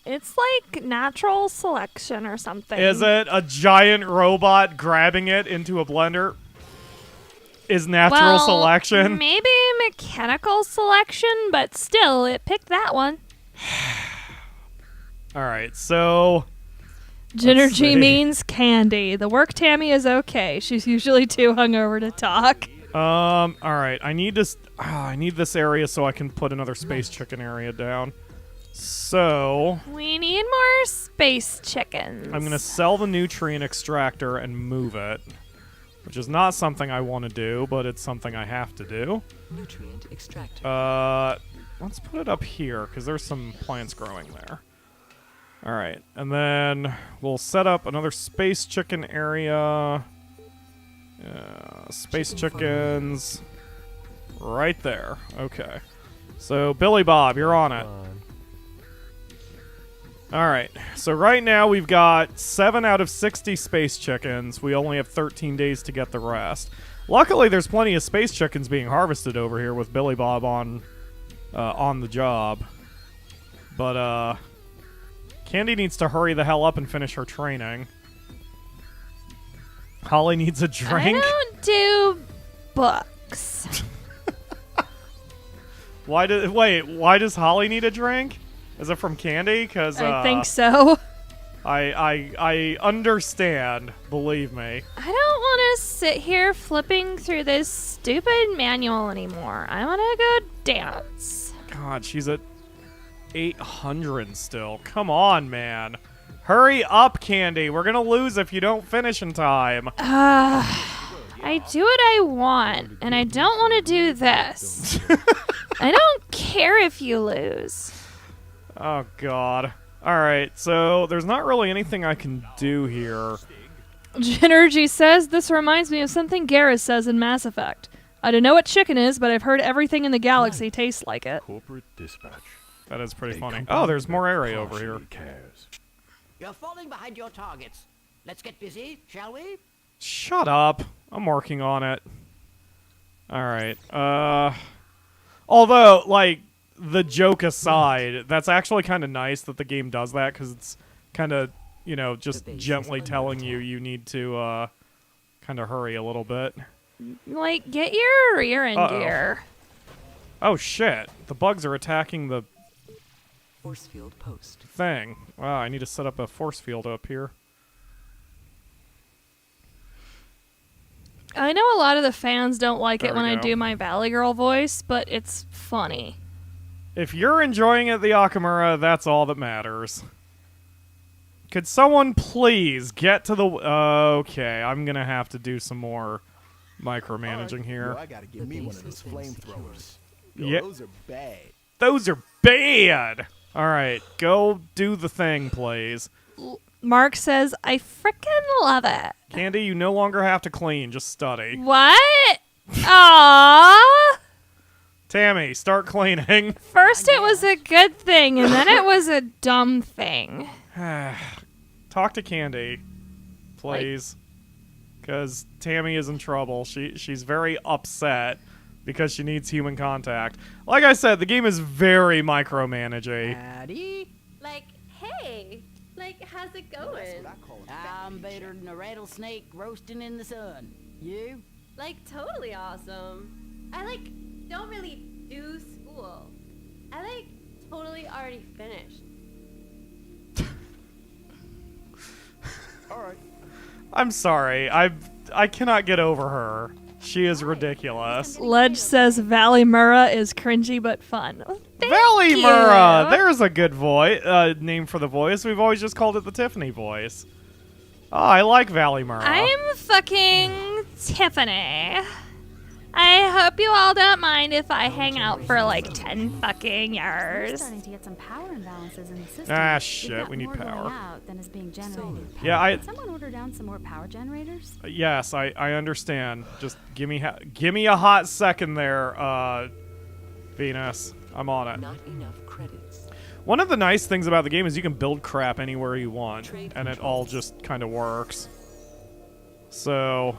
It's like natural selection or something. Is it a giant robot grabbing it into a blender? Is natural selection? Maybe mechanical selection, but still, it picked that one. Alright, so... Genergy means Candy. The work Tammy is okay. She's usually too hungover to talk. Alright, I need this... I need this area so I can put another space chicken area down. So... We need more space chickens. I'm going to sell the nutrient extractor and move it. Which is not something I want to do, but it's something I have to do. Nutrient extractor. Let's put it up here, because there's some plants growing there. Alright, and then we'll set up another space chicken area. Space chickens. Right there. Okay. So, Billy Bob, you're on it. Alright, so right now we've got 7 out of 60 space chickens. We only have 13 days to get the rest. Luckily, there's plenty of space chickens being harvested over here with Billy Bob on the job. But, Candy needs to hurry the hell up and finish her training. Holly needs a drink. I don't do books. Why does Holly need a drink? Is it from Candy? Because I think so. I understand. Believe me. I don't want to sit here flipping through this stupid manual anymore. I want to go dance. God, she's at 800 still. Come on, man. Hurry up, Candy. We're gonna lose if you don't finish in time. I do what I want, and I don't want to do this. I don't care if you lose. Oh, God. Alright, so there's not really anything I can do here. Genergy says, this reminds me of something Garrus says in Mass Effect. I don't know what chicken is, but I've heard everything in the galaxy tastes like it. Corporate dispatch. That is pretty funny. Oh, there's more area over here. Cares. You're falling behind your targets. Let's get busy, shall we? Shut up. I'm working on it. Alright. Although, like, the joke aside, that's actually kind of nice that the game does that, because it's kind of, you know, just gently telling you need to, kind of hurry a little bit. Like, get your rear in gear. Oh, shit. The bugs are attacking the Force field post. thing. Wow, I need to set up a force field up here. I know a lot of the fans don't like There it we when I go. do my Valley Girl voice, but it's funny. If you're enjoying it, the Akamura, that's all that matters. Could someone please get to the... okay, I'm gonna have to do some more micromanaging here. Yo, I gotta get me one of those flamethrowers. Yo, Yeah. those are bad. Those are bad. All right, go do the thing, please. Mark says, I frickin' love it. Candy, you no longer have to clean. Just study. What? Aww. Tammy, start cleaning. First it was a good thing, and then it was a dumb thing. Talk to Candy, please. Because Tammy is in trouble. She's very upset because she needs human contact. Like I said, the game is very micromanaging. Howdy. Like, hey, like, how's it going? I'm better than a rattlesnake roasting in the sun. You? Like, totally awesome. I, like, don't really do school. I, like, totally already finished. All right. I'm sorry. I cannot get over her. She is ridiculous. Ledge says Valley Murrah is cringy but fun. Well, Valley you. Murrah! There's a good name for the voice. We've always just called it the Tiffany voice. Oh, I like Valley Murrah. I'm fucking Tiffany. I hope you all don't mind if I hang out for like 10 fucking We're years. starting to get some power imbalances in the system. Ah, We've shit, got we need more going power. out than is being generated. Yeah, Can someone order down some more power generators? Yes, I understand. Just give me a hot second there, Venus. I'm on it. Not enough credits. One of the nice things about the game is you can build crap anywhere you want, and it all just kind of works. So,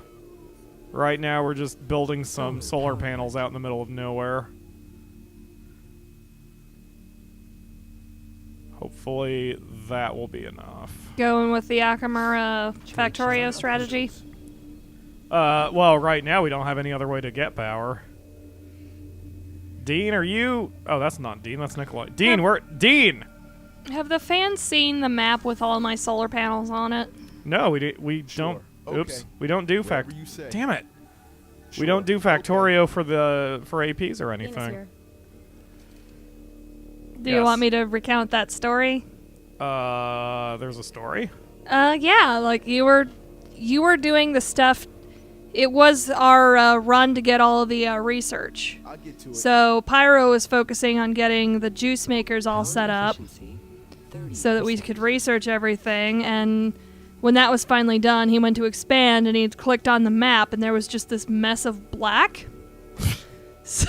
right now we're just building some solar panels out in the middle of nowhere. Hopefully that will be enough. Going with the Akamura Factorio strategy. Well, right now we don't have any other way to get power. Dean, are you... Oh, that's not Dean, that's Nikolai. Dean, Dean! Have the fans seen the map with all my solar panels on it? No, we don't... Oops. Okay. We don't do Whatever you say. Damn it. Sure. We don't do Factorio for APs or Venus anything. here. Do you Yes. want me to recount that story? There's a story? Yeah, like you were doing the stuff. It was our run to get all of the research. I'll get to it. So Pyro was focusing on getting the juice makers all set up so that we could research everything. And when that was finally done, he went to expand and he clicked on the map and there was just this mess of black. So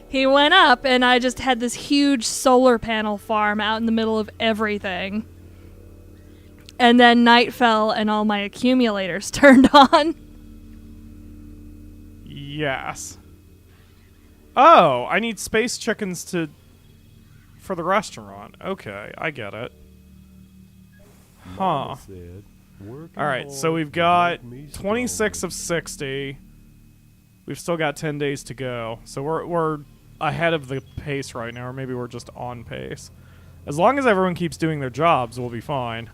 he went up and I just had this huge solar panel farm out in the middle of everything. And then night fell and all my accumulators turned on. Yes. Oh, I need space chickens for the restaurant. Okay, I get it. Huh. Said, Alright, so we've got 26 of 60. We've still got 10 days to go. So we're ahead of the pace right now, or maybe we're just on pace. As long as everyone keeps doing their jobs, we'll be fine.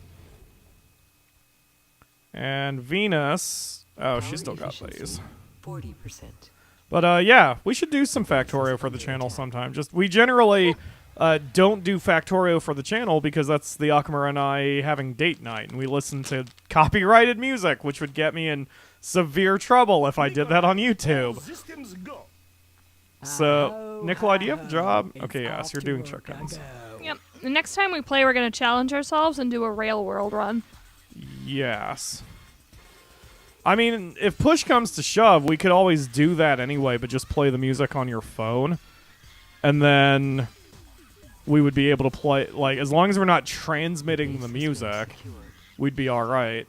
And Venus... Oh, she still got these. 40%. But yeah, we should do some Factorio for the channel sometime. We generally don't do Factorio for the channel because that's the Akamura and I having date night, and we listen to copyrighted music, which would get me in severe trouble if I did that on YouTube. Systems go. So, Nikolai, do you have a job? Okay, yes, you're doing chickens. Yep. The next time we play, we're going to challenge ourselves and do a Rail World run. Yes. I mean, if push comes to shove, we could always do that anyway, but just play the music on your phone. And then we would be able to play, like, as long as we're not transmitting the music, we'd be alright.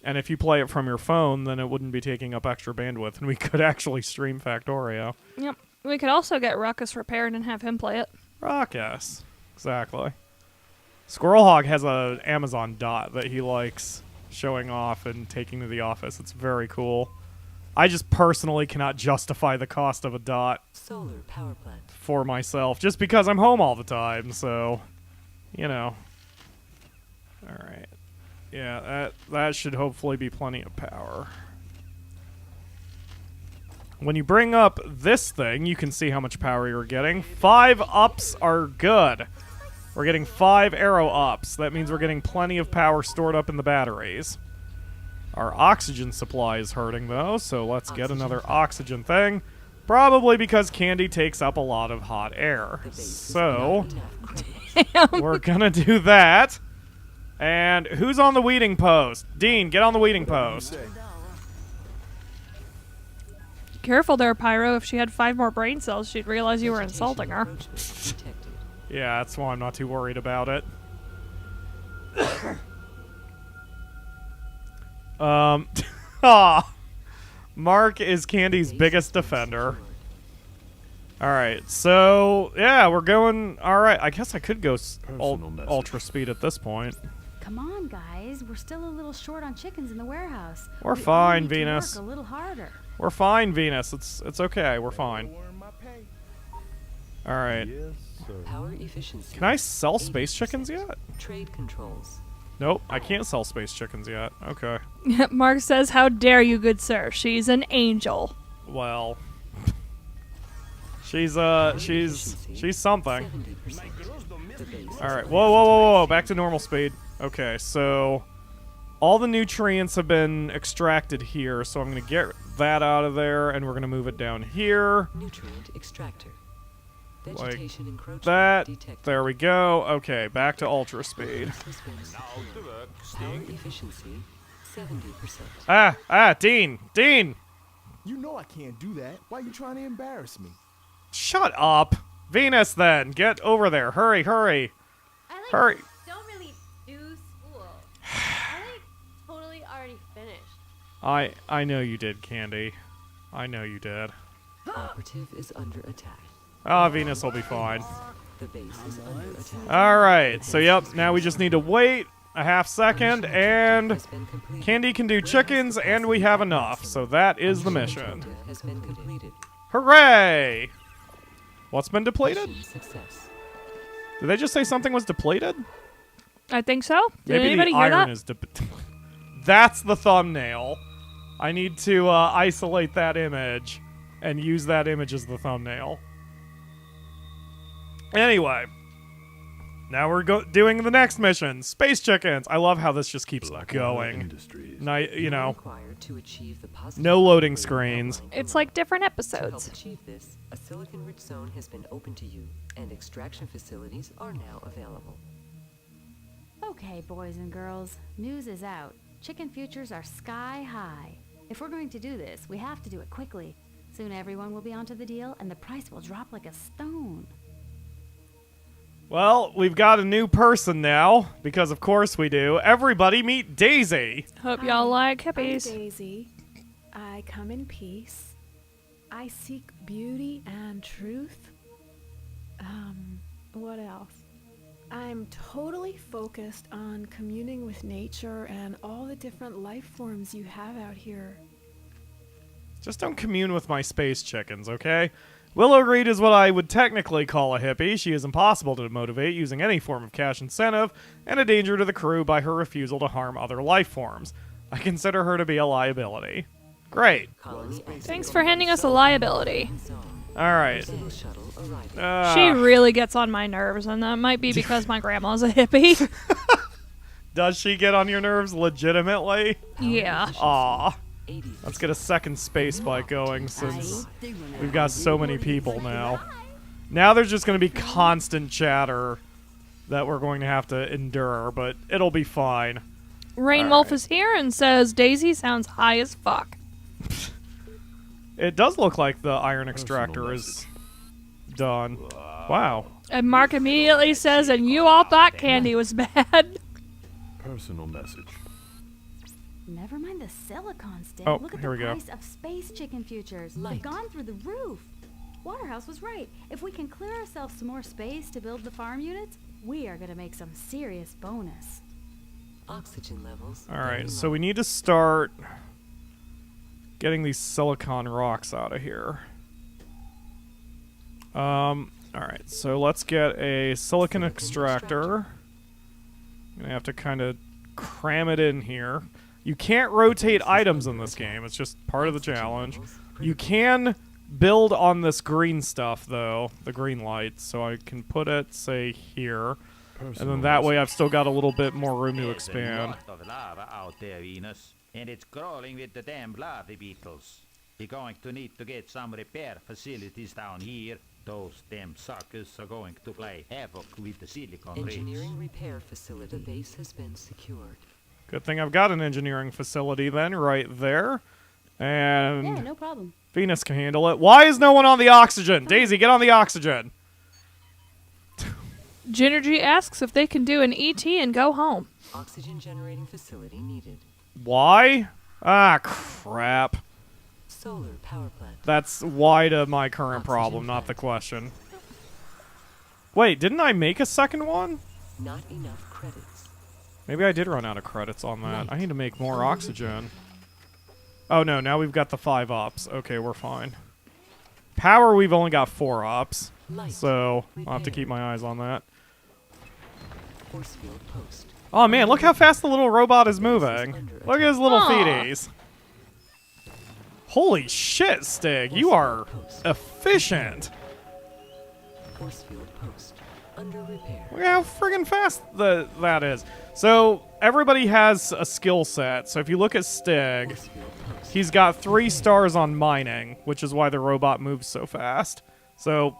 And if you play it from your phone, then it wouldn't be taking up extra bandwidth, and we could actually stream Factorio. Yep. We could also get Ruckus repaired and have him play it. Ruckus. Exactly. Squirrelhog has a Amazon dot that he likes showing off and taking to the office. It's very cool. I just personally cannot justify the cost of a dot Solar power plant. for myself, just because I'm home all the time, so, you know. Alright. Yeah, that should hopefully be plenty of power. When you bring up this thing, you can see how much power you're getting. 5 ups are good. We're getting 5 arrow ups. That means we're getting plenty of power stored up in the batteries. Our oxygen supply is hurting, though, so let's get another oxygen thing. Probably because Candy takes up a lot of hot air. So, we're gonna do that. And who's on the weeding post? Dean, get on the weeding post. Careful there, Pyro. If she had 5 more brain cells, she'd realize you were insulting her. Yeah, that's why I'm not too worried about it. Mark is Candy's biggest defender. Alright, so, yeah, we're going... Alright, I guess I could go ultra speed at this point. Come on, guys. We're still a little short on chickens in the warehouse. We're fine, need to Venus. work a little harder. We're fine, Venus. It's okay. We're fine. Alright. Power efficiency. Can I sell space chickens yet? Trade controls. Nope, I can't sell space chickens yet. Okay. Mark says, "How dare you, good sir? She's an angel." Well, she's something. All right. Whoa. Back to normal speed. Okay, so all the nutrients have been extracted here, so I'm gonna get that out of there, and we're gonna move it down here. Nutrient extractor. Like Vegetation encroachment that. detected. There we go. Okay, back to ultra speed. Power efficiency 70%. Dean. You know I can't do that. Why are you trying to embarrass me? Shut up. Venus, then. Get over there. Hurry. I Hurry. don't really do school. I totally already finished. I know you did, Candy. I know you did. Operative is under attack. Venus will be fine. The base is under attack. Alright, so yep, now we just need to wait a half second, and Candy can do chickens, and we have enough. So that is the mission. Has been completed. Hooray! What's been depleted? Success. Did they just say something was depleted? I think so. Did Maybe anybody the hear iron that? is That's the thumbnail. I need to isolate that image and use that image as the thumbnail. Anyway, now we're doing the next mission, Space Chickens. I love how this just keeps going. Required to achieve the positive No loading screens. It's like different To help episodes. achieve this, a silicon-rich zone has been opened to you, and extraction facilities are now available. Okay, boys and girls, news is out. Chicken futures are sky high. If we're going to do this, we have to do it quickly. Soon everyone will be onto the deal, and the price will drop like a stone. Well, we've got a new person now, because of course we do. Everybody meet Daisy. Hope y'all like hippies. I'm Daisy. I come in peace. I seek beauty and truth. What else? I'm totally focused on communing with nature and all the different life forms you have out here. Just don't commune with my space chickens, okay? Willow Reed is what I would technically call a hippie. She is impossible to motivate using any form of cash incentive, and a danger to the crew by her refusal to harm other life forms. I consider her to be a liability. Great. Thanks for handing us a liability. Alright. She really gets on my nerves, and that might be because my grandma's a hippie. Does she get on your nerves legitimately? Yeah. Aw. Let's get a second space bike going, since we've got so many people now. Now there's just going to be constant chatter that we're going to have to endure, but it'll be fine. Rain Wolf is here and says Daisy sounds high as fuck. It does look like the iron extractor is done. Wow. And Mark immediately says, and you all thought Candy was bad. Personal message. Never mind the silicon stick. Oh, Look at here the we go. price of space chicken futures. They've gone through the roof. Waterhouse was right. If we can clear ourselves some more space to build the farm units, we are going to make some serious bonus. Oxygen levels. Alright, so we need to start getting these silicon rocks out of here. Alright, so let's get a silicon extractor. I'm gonna have to kind of cram it in here. You can't rotate items in this game, it's just part of the challenge. You can build on this green stuff, though, the green lights, so I can put it, say, here. And then that way I've still got a little bit more room to expand. There's a lot of lava out there, Venus, and it's crawling with the damn lava beetles. We're going to need to get some repair facilities down here. Those damn suckers are going to play havoc with the silicon Engineering rigs. repair facility. The base has been secured. Good thing I've got an engineering facility then right there. And Yeah, no problem. Venus can handle it. Why is no one on the oxygen? Daisy, get on the oxygen. Ginergy asks if they can do an ET and go home. Oxygen generating facility needed. Why? Ah, crap. Solar power plant. That's why to my current problem, not the question. Wait, didn't I make a second one? Not enough credits. Maybe I did run out of credits on that. I need to make more oxygen. Oh no, now we've got the 5 ups. Okay, we're fine. Power, we've only got 4 ups. So, I'll have to keep my eyes on that. Force field post. Oh man, look how fast the little robot is moving. Look at his little feeties. Holy shit, Stig, you are efficient. Force field post. Under repair. Look at how friggin' fast that is. So, everybody has a skill set. So if you look at Stig, he's got 3 stars on mining, which is why the robot moves so fast. So,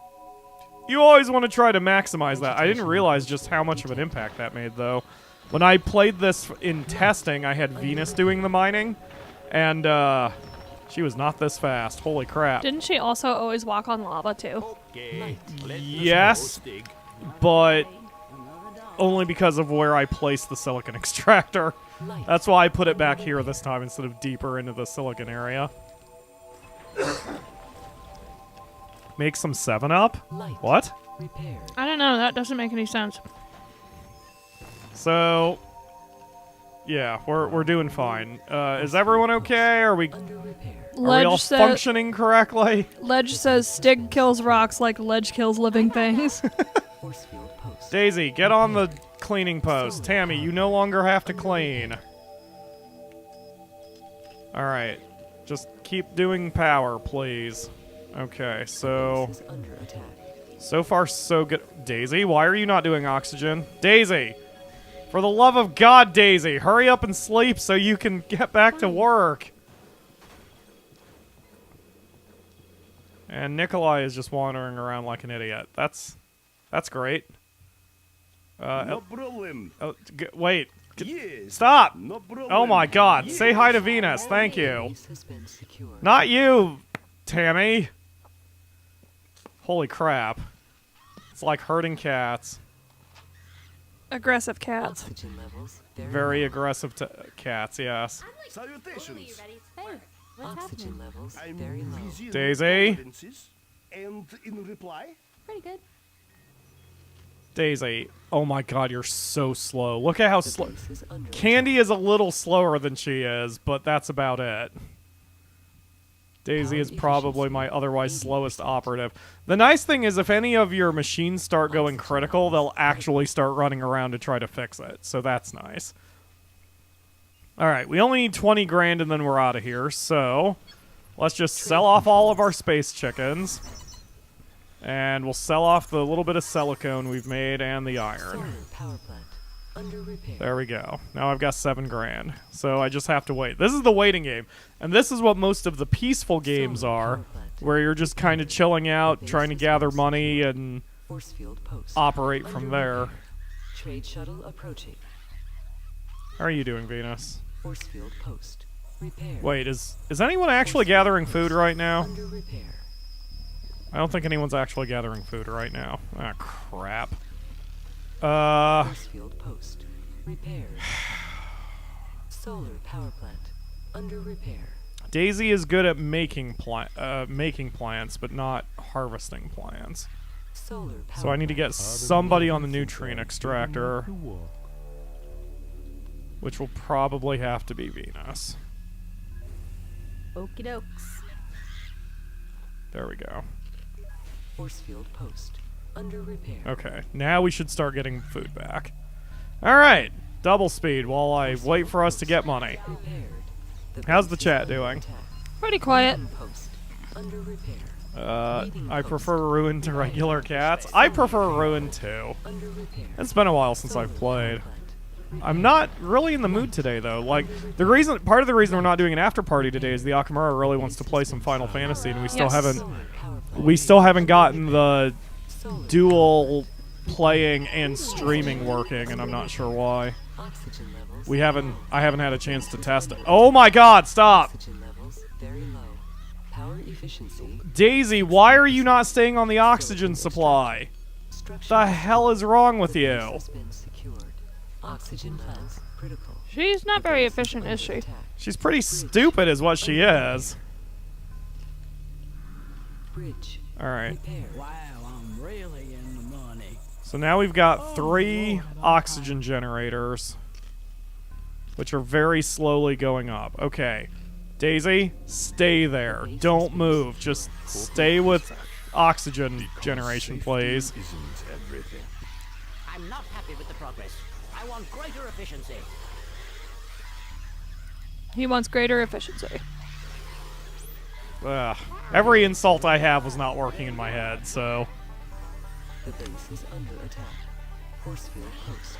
you always want to try to maximize that. I didn't realize just how much of an impact that made, though. When I played this in testing, I had Venus doing the mining, and she was not this fast. Holy crap. Didn't she also always walk on lava, too? Yes, but only because of where I placed the silicon extractor. That's why I put it back here this time instead of deeper into the silicon area. Make some 7-Up? What? I don't know. That doesn't make any sense. So, yeah, we're doing fine. Is everyone okay? Are we all functioning correctly? Ledge says Stig kills rocks like Ledge kills living things. Daisy, get on the cleaning post. Tammy, you no longer have to clean. Alright. Just keep doing power, please. Okay, so far so good. Daisy, why are you not doing oxygen? Daisy! For the love of God, Daisy, hurry up and sleep so you can get back to work. And Nikolai is just wandering around like an idiot. That's great. No problem. Oh, wait. Yes, Stop! no problem. Oh my God! Yes. Say hi to Venus. Thank you. Not you, Tammy. Holy crap! It's like herding cats. Aggressive cats. Very aggressive cats. Yes. Salutations. Oxygen levels I'm very low. visiting Daisy? provinces, and in reply, Pretty good. Daisy. Oh my God! You're so slow. Look at how slow. Candy is a little slower than she is, but that's about it. Daisy is probably my otherwise slowest operative. The nice thing is if any of your machines start going critical, they'll actually start running around to try to fix it. So that's nice. Alright, we only need 20 grand and then we're out of here. So let's just sell off all of our space chickens. And we'll sell off the little bit of silicone we've made and the iron. Power plant. Under repair. There we go. Now I've got 7 grand. So I just have to wait. This is the waiting game. And this is what most of the peaceful games are, where you're just kind of chilling out, trying to gather money and operate from there. Trade shuttle approaching. How are you doing, Venus? Force field post. Repair. Wait, is anyone actually gathering food right now? Under repair. I don't think anyone's actually gathering food right now. Ah, crap. Force field post. Repair. Solar power plant. Under repair. Daisy is good at making plants, but not harvesting plants. Solar power So I need to get somebody on the nutrient extractor, which will probably have to be Venus. Okie dokes. There we go. Force field post. Under repair. Okay, now we should start getting food back. Alright, double speed while I wait for us to get money. How's the chat doing? Pretty quiet. Under repair. I prefer Ruin to regular cats. I prefer Ruin too. It's been a while since I've played. I'm not really in the mood today, though. Like, part of the reason we're not doing an after party today is the Akamura really wants to play some Final Fantasy, and we still haven't gotten the dual playing and streaming working, and I'm not sure why. I haven't had a chance to test it. Oh my God! Stop. Daisy, why are you not staying on the oxygen supply? The hell is wrong with you? She's not very efficient, is she? She's pretty stupid is what she is. Alright. Wow, I'm really in the money. So now we've got 3 oxygen generators, which are very slowly going up. Okay. Daisy, stay there. Don't move. Just stay with oxygen generation, please. I'm not happy with the progress. I want greater efficiency. He wants greater efficiency. Ugh. Every insult I have was not working in my head, so... The base is under attack. Force field post.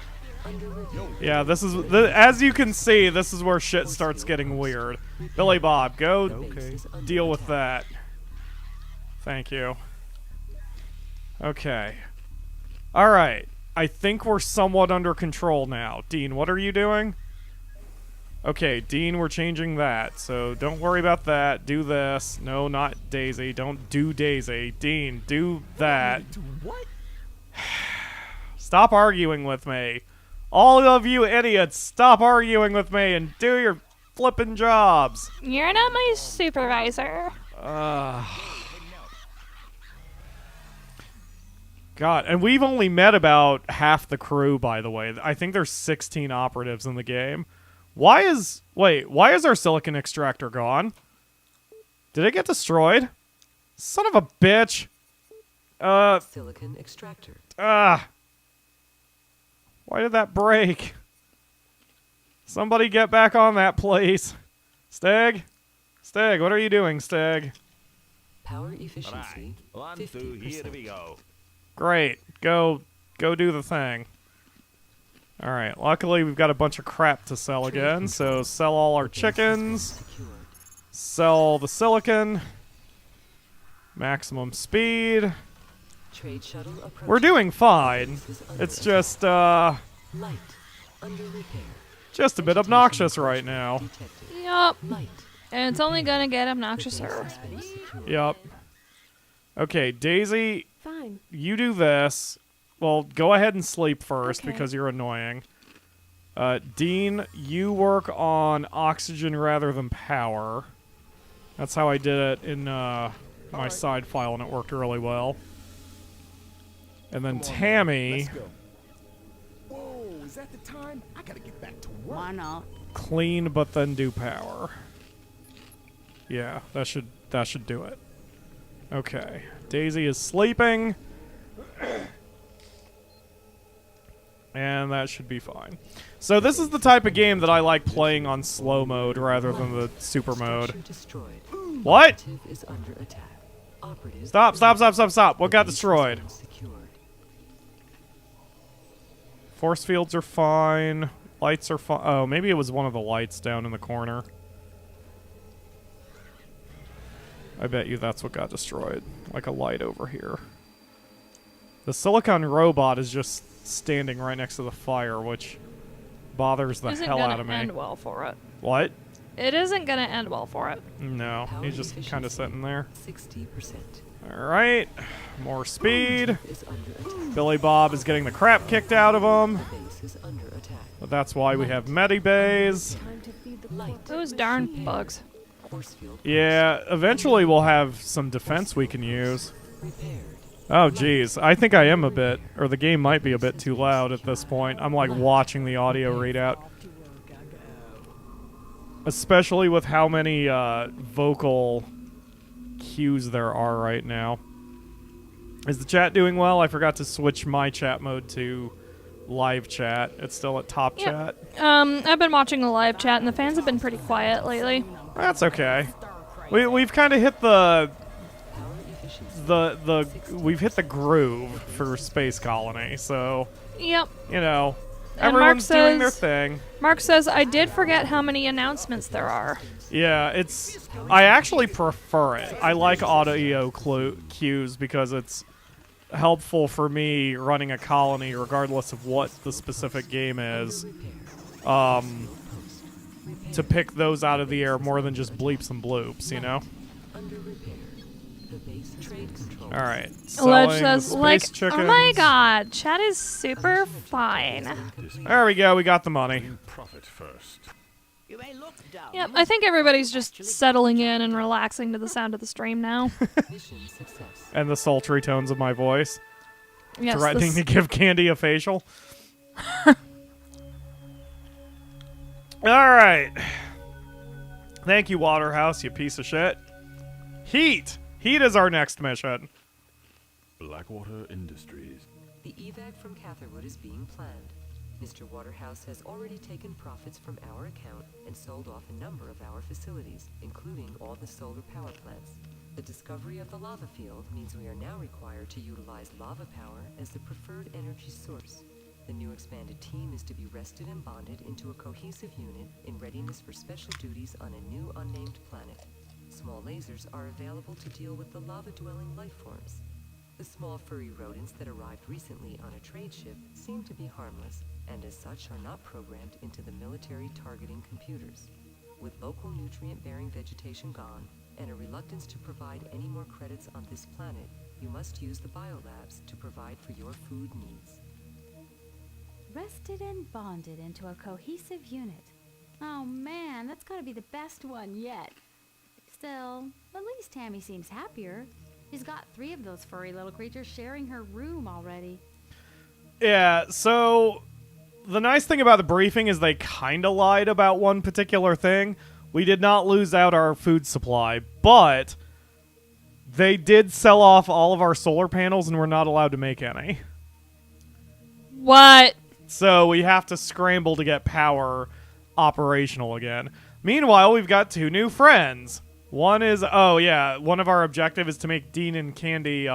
Yeah, this is... as you can see, this is where shit starts getting weird. Billy Bob, go deal with that. Thank you. Okay. Alright. I think we're somewhat under control now. Dean, what are you doing? Okay, Dean, we're changing that. So don't worry about that. Do this. No, not Daisy. Don't do Daisy. Dean, do that. What? Stop arguing with me. All of you idiots, stop arguing with me and do your flippin' jobs. You're not my supervisor. God, and we've only met about half the crew, by the way. I think there's 16 operatives in the game. Why is our silicon extractor gone? Did it get destroyed? Son of a bitch. Silicon extractor. Why did that break? Somebody get back on that, please. Steg? Steg, what are you doing, Steg? Power efficiency. Right. 1, 2, here we go. Great. Go do the thing. Alright, luckily we've got a bunch of crap to sell again, so sell all our chickens. Sell the silicon. Maximum speed. Trade shuttle approaching. We're doing fine. It's just, Light. Under repair. just a bit obnoxious right now. Yup. And it's only gonna get obnoxiouser. Yup. Okay, Daisy, Fine. you do this. Well, go ahead and sleep first Okay. because you're annoying. Dean, you work on oxygen rather than power. That's how I did it in my side file, and it worked really well. And then Tammy, Let's go. Whoa, is that the time? I gotta get back to work. Why not? clean but then do power. Yeah, that should do it. Okay, Daisy is sleeping. And that should be fine. So this is the type of game that I like playing on slow mode rather than the super mode. What? Stop. What got destroyed? Force fields are fine. Lights are fine. Oh, maybe it was one of the lights down in the corner. I bet you that's what got destroyed. Like a light over here. The silicon robot is just standing right next to the fire, which bothers the hell out of me. Isn't gonna end well for it. What? It isn't gonna end well for it. No, he's just kind of sitting there. 60%. Alright, more speed. Billy Bob is getting the crap kicked out of him. But that's why we have Medibays. Those darn bugs. Yeah, eventually we'll have some defense we can use. Oh, geez. I think I am a bit, or the game might be a bit too loud at this point. I'm like watching the audio readout. Especially with how many vocal cues there are right now. Is the chat doing well? I forgot to switch my chat mode to live chat. It's still at top chat. I've been watching the live chat, and the fans have been pretty quiet lately. That's okay. We've kind of hit we've hit the groove for Space Colony, so yep. You know, And Mark Everyone's doing their says, thing. Mark says, I did forget how many announcements there are. Yeah, I actually prefer it. I like audio cues because it's helpful for me running a colony regardless of what the specific game is. To pick those out of the air more than just bleeps and bloops, you know? Alright. Ledge says, like, chickens. oh my god, chat is super fine. There we go, we got the money. Profit first. Yep, I think everybody's just settling in and relaxing to the sound of the stream now. And the sultry tones of my voice. Yes, threatening to give Candy a facial. Alright. Thank you, Waterhouse, you piece of shit. Heat! Heat is our next mission. Blackwater Industries. The evac from Catherwood is being planned. Mr. Waterhouse has already taken profits from our account and sold off a number of our facilities, including all the solar power plants. The discovery of the lava field means we are now required to utilize lava power as the preferred energy source. The new expanded team is to be rested and bonded into a cohesive unit in readiness for special duties on a new unnamed planet. Small lasers are available to deal with the lava-dwelling life forms. The small furry rodents that arrived recently on a trade ship seem to be harmless, and as such are not programmed into the military targeting computers. With local nutrient-bearing vegetation gone, and a reluctance to provide any more credits on this planet, you must use the biolabs to provide for your food needs. Rested and bonded into a cohesive unit. Oh man, that's gotta be the best one yet. Still, at least Tammy seems happier. She's got 3 of those furry little creatures sharing her room already. Yeah, so the nice thing about the briefing is they kind of lied about one particular thing. We did not lose out our food supply, but they did sell off all of our solar panels and we're not allowed to make any. What? So we have to scramble to get power operational again. Meanwhile, we've got 2 new friends. One is, oh yeah, one of our objective is to make Dean and Candy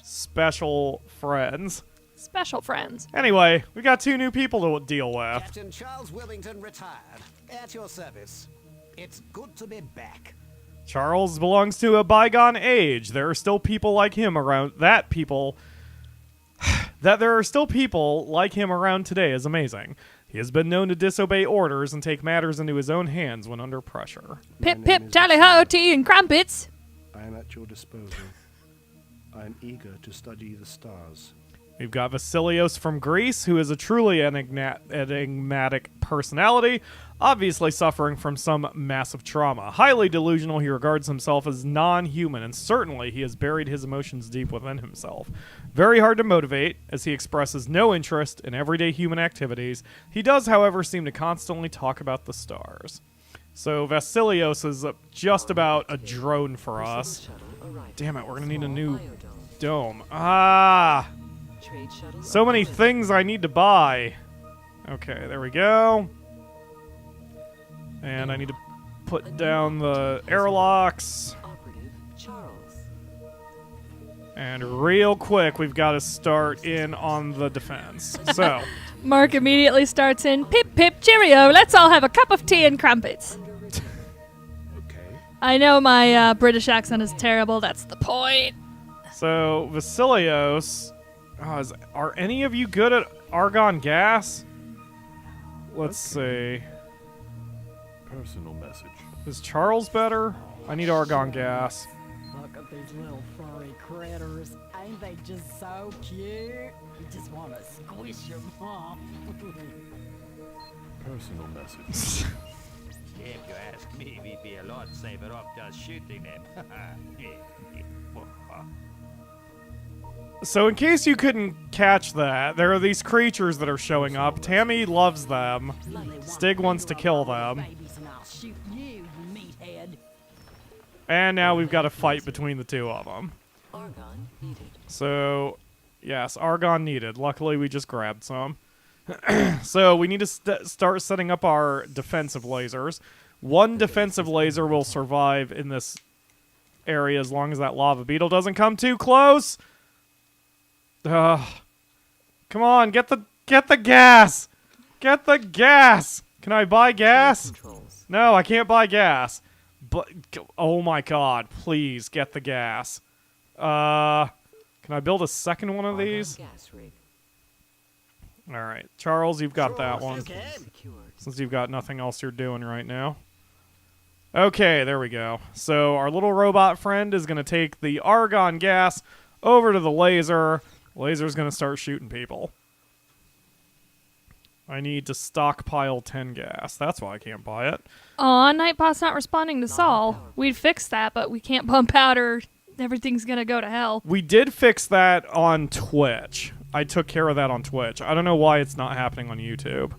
special friends. Special friends. Anyway, we got 2 new people to deal with. Captain Charles Willington retired. At your service. It's good to be back. Charles belongs to a bygone age. There are still people like him around. That there are still people like him around today is amazing. He has been known to disobey orders and take matters into his own hands when under pressure. Pip pip tally ho, tea and crumpets. I am at your disposal. I am eager to study the stars. We've got Vasilios from Greece, who is a truly enigmatic personality, obviously suffering from some massive trauma. Highly delusional, he regards himself as non-human, and certainly he has buried his emotions deep within himself. Very hard to motivate, as he expresses no interest in everyday human activities. He does, however, seem to constantly talk about the stars. So Vasilios is just about a drone for us. Damn it, we're gonna need a new dome. Ah! So many things I need to buy. Okay, there we go. And I need to put down the airlocks. And real quick, we've got to start in on the defense. So, Mark immediately starts in, pip pip cheerio, let's all have a cup of tea and crumpets. I know my British accent is terrible, that's the point. So, Vasilios, are any of you good at argon gas? Let's see. Personal message. Is Charles better? I need argon gas. Look at these little furry critters. Ain't they just so cute? You just want to squish them off. Personal message. If you ask me, we'd be a lot safer off just shooting them. So in case you couldn't catch that, there are these creatures that are showing up. Tammy loves them. Stig wants to kill them. And now we've got a fight between the 2 of them. Argon needed. So, yes, argon needed. Luckily, we just grabbed some. So we need to start setting up our defensive lasers. 1 defensive laser will survive in this area as long as that lava beetle doesn't come too close. Come on, get the Get the gas! Get the gas! Can I buy gas? No, I can't buy gas. But oh my god, please get the gas. Can I build a second one of these? Alright, Charles, you've got that one. Since you've got nothing else you're doing right now. Okay, there we go. So our little robot friend is going to take the argon gas over to the laser. Laser's going to start shooting people. I need to stockpile 10 gas. That's why I can't buy it. Aw, Nightbot's not responding to Saul. We'd fix that, but we can't pump out or everything's gonna go to hell. We did fix that on Twitch. I took care of that on Twitch. I don't know why it's not happening on YouTube.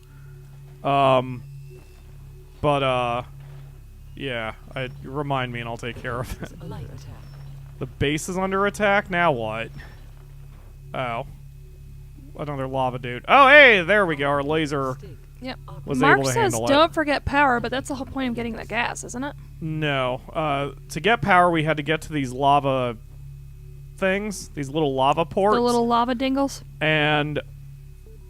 Yeah, remind me and I'll take care of it. The base is under attack? Now what? Oh. Another lava dude. Oh, hey, there we go. Our laser Yep. was Mark able to says handle don't it. forget power, but that's the whole point of getting the gas, isn't it? No. To get power, we had to get to these lava things, these little lava ports. The little lava dingles? And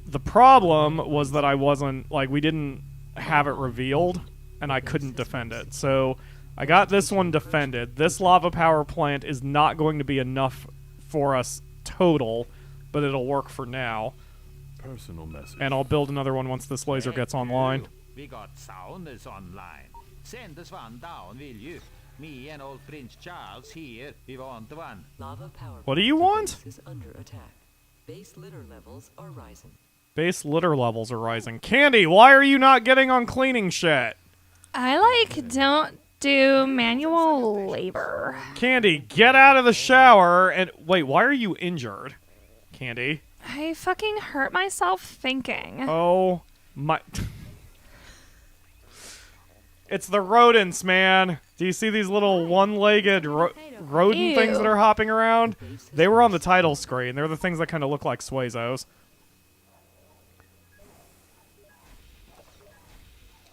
the problem was that I wasn't, like, we didn't have it revealed, and I couldn't defend it. So I got this one defended. This lava power plant is not going to be enough for us total, but it'll work for now. Personal message. And I'll build another one once this laser gets online. We got sounders online. Send us one down, will you? Me and old Prince Charles here, we want one. Lava power What do you want? Is under attack. Base litter levels are rising. Base litter levels are rising. Candy, why are you not getting on cleaning shit? I don't do manual labor. Candy, get out of the shower and wait, why are you injured? Candy. I fucking hurt myself thinking. Oh my. It's the rodents, man. Do you see these little one-legged rodent things that are hopping around? They were on the title screen. They're the things that kind of look like Suezos. Is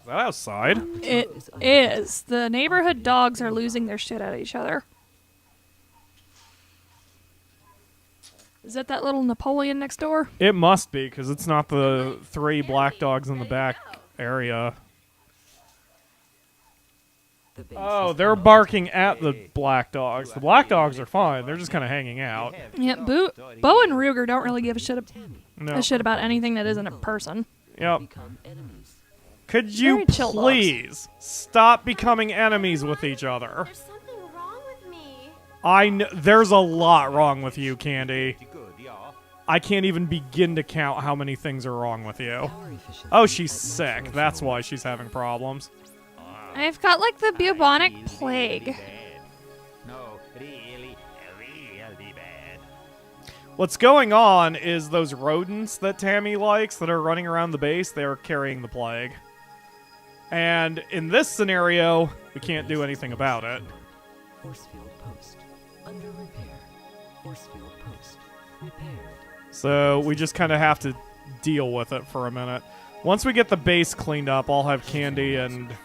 that outside? It is. The neighborhood dogs are losing their shit at each other. Is that little Napoleon next door? It must be, because it's not the 3 black dogs in the back area. Oh, they're barking at the black dogs. The black dogs are fine. They're just kind of hanging out. Yeah, Bo and Ruger don't really give a shit about anything that isn't a person. Yep. Could you please stop becoming enemies with each other? There's something wrong with me. There's a lot wrong with you, Candy. I can't even begin to count how many things are wrong with you. Oh, she's sick. That's why she's having problems. I've got, like, the bubonic plague. No, really bad. What's going on is those rodents that Tammy likes that are running around the base, they're carrying the plague. And in this scenario, we can't do anything about it. Force field post. Under repair. Force field post. Repaired. So we just kind of have to deal with it for a minute. Once we get the base cleaned up, I'll have Candy and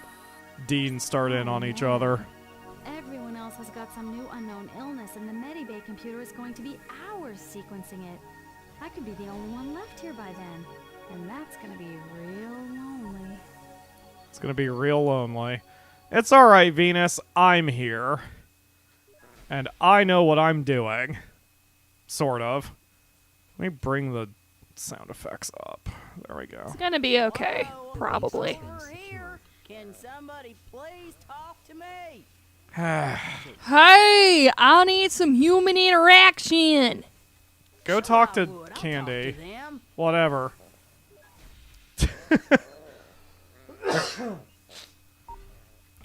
Dean start in on each other. Everyone else has got some new unknown illness, and the Medibay computer is going to be hours sequencing it. I could be the only one left here by then, and that's going to be real lonely. It's going to be real lonely. It's alright, Venus. I'm here. And I know what I'm doing. Sort of. Let me bring the sound effects up. There we go. It's gonna be okay, probably. Can somebody please talk to me? Hey, I need some human interaction. Go talk to Candy. Whatever.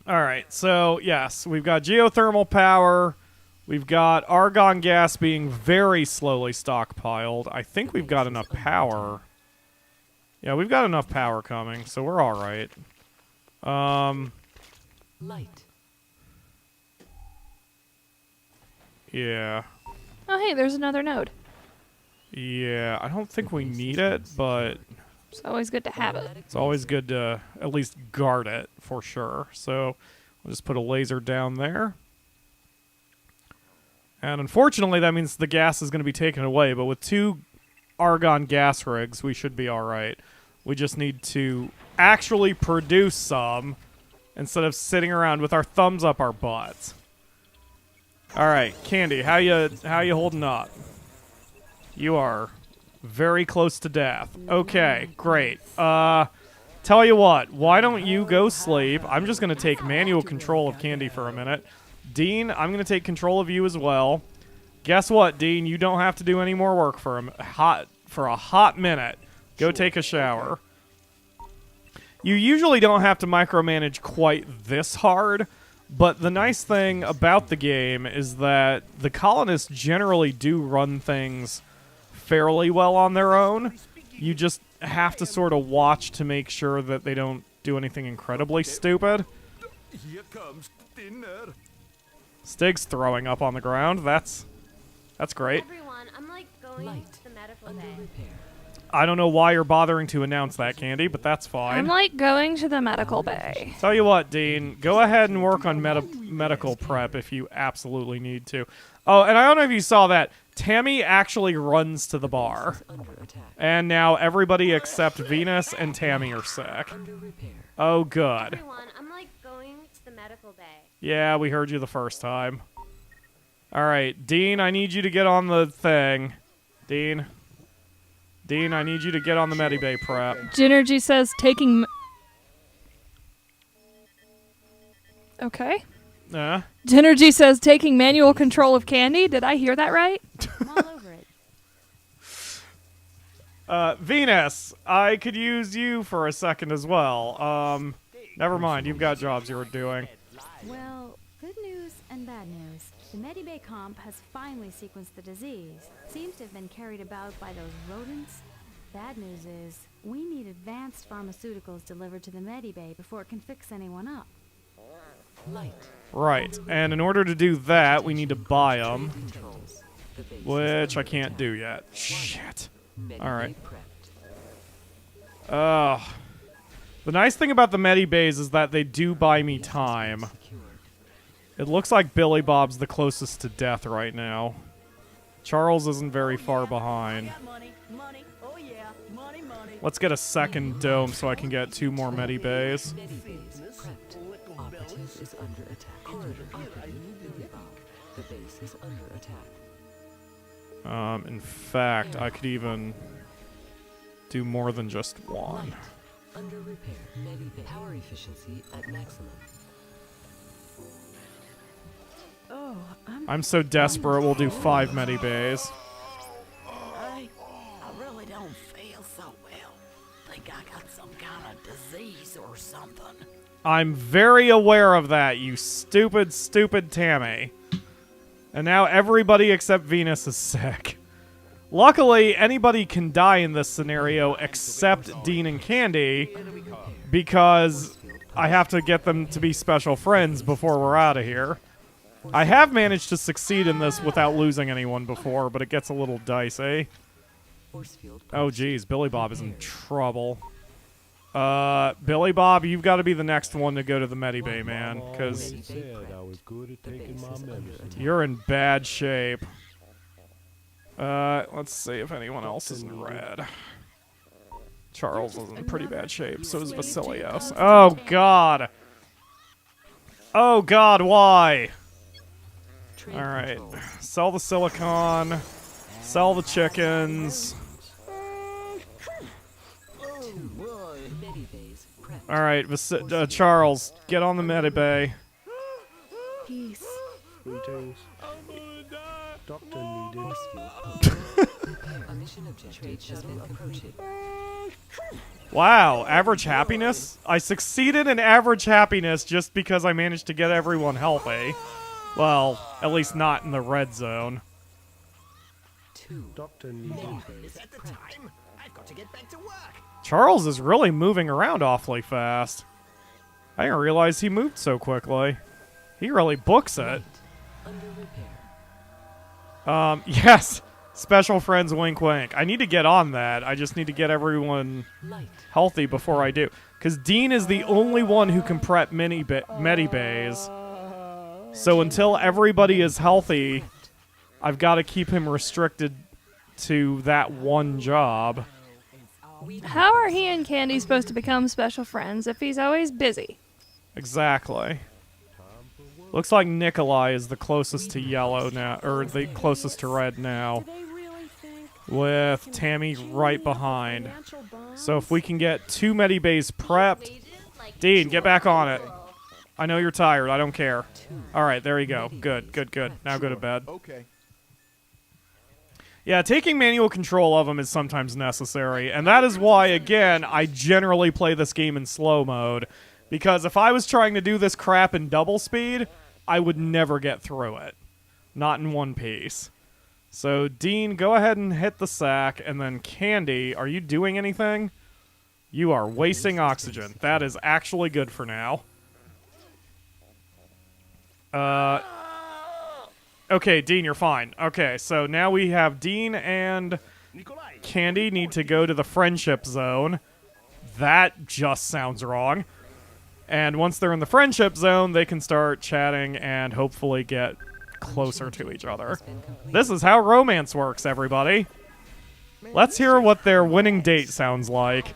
Alright, so yes, we've got geothermal power. We've got argon gas being very slowly stockpiled. I think we've got enough power. Yeah, we've got enough power coming, so we're alright. Light. Yeah. Oh, hey, there's another node. Yeah, I don't think we need it, but It's always good to have it. it's always good to at least guard it, for sure. So, we'll just put a laser down there. And unfortunately, that means the gas is going to be taken away, but with 2 argon gas rigs, we should be alright. We just need to actually produce some instead of sitting around with our thumbs up our butts. Alright, Candy, how you holding up? You are very close to death. Okay, great. Tell you what, why don't you go sleep? I'm just going to take manual control of Candy for a minute. Dean, I'm going to take control of you as well. Guess what, Dean? You don't have to do any more work for a hot minute. Go take a shower. You usually don't have to micromanage quite this hard, but the nice thing about the game is that the colonists generally do run things fairly well on their own. You just have to sort of watch to make sure that they don't do anything incredibly stupid. Here comes dinner. Stig's throwing up on the ground. That's great. Everyone, I'm like going to the medical bay. I don't know why you're bothering to announce that, Candy, but that's fine. I'm like going to the medical bay. Tell you what, Dean, go ahead and work on medical prep if you absolutely need to. Oh, and I don't know if you saw that. Tammy actually runs to the bar. And now everybody except Venus and Tammy are sick. Oh, good. Everyone, I'm like going to the medical bay. Yeah, we heard you the first time. All right, Dean, I need you to get on the thing. Dean, I need you to get on the Medibay prep. Ginergy says taking... Okay. Ginergy says taking manual control of Candy. Did I hear that right? I'm all over it. Venus, I could use you for a second as well. Never mind, you've got jobs you were doing. Well, good news and bad news. The Medibay comp has finally sequenced the disease. Seems to have been carried about by those rodents. Bad news is, we need advanced pharmaceuticals delivered to the Medibay before it can fix anyone up. Right, and in order to do that, we need to buy them. Which I can't do yet. Shit. Alright. The nice thing about the Medibays is that they do buy me time. It looks like Billy Bob's the closest to death right now. Charles isn't very far behind. Let's get a second dome so I can get 2 more Medibays. Is under attack. The base is under attack. In fact, I could even do more than just one. Under repair. Medibay. Power efficiency at maximum. Oh, I'm so desperate we'll do 5 Medibays. I really don't feel so well. Think I got some kind of disease or something. I'm very aware of that, you stupid, stupid Tammy. And now everybody except Venus is sick. Luckily, anybody can die in this scenario except Dean and Candy, because I have to get them to be special friends before we're out of here. I have managed to succeed in this without losing anyone before, but it gets a little dicey. Oh geez, Billy Bob is in trouble. Billy Bob, you've got to be the next one to go to the Medibay, man, because you're in bad shape. Let's see if anyone else is in red. Charles is in pretty bad shape, so is Vasilios. Oh, God. Oh, God, why? Alright. Sell the silicon. Sell the chickens. Alright, Charles, get on the Medibay. Peace. Greetings. Doctor needed. Mission objective has been completed. Wow, average happiness? I succeeded in average happiness just because I managed to get everyone healthy. Well, at least not in the red zone. Doctor needed. Is that the time? I've got to get back to work. Charles is really moving around awfully fast. I didn't realize he moved so quickly. He really books it. Yes. Special friends, wink, wink. I need to get on that. I just need to get everyone healthy before I do. Because Dean is the only one who can prep Medibays. So until everybody is healthy, I've got to keep him restricted to that one job. How are he and Candy supposed to become special friends if he's always busy? Exactly. Looks like Nikolai is the closest to yellow now, or the closest to red now, with Tammy right behind. So if we can get 2 Medibays prepped, Dean, get back on it. I know you're tired. I don't care. All right, there you go. Good, good, good. Now go to bed. Okay. Yeah, taking manual control of them is sometimes necessary, and that is why, again, I generally play this game in slow mode, because if I was trying to do this crap in double speed, I would never get through it. Not in one piece. So, Dean, go ahead and hit the sack, and then Candy, are you doing anything? You are wasting oxygen. That is actually good for now. Okay, Dean, you're fine. Okay, so now we have Dean and Candy need to go to the friendship zone. That just sounds wrong. And once they're in the friendship zone, they can start chatting and hopefully get closer to each other. This is how romance works, everybody. Let's hear what their winning date sounds like.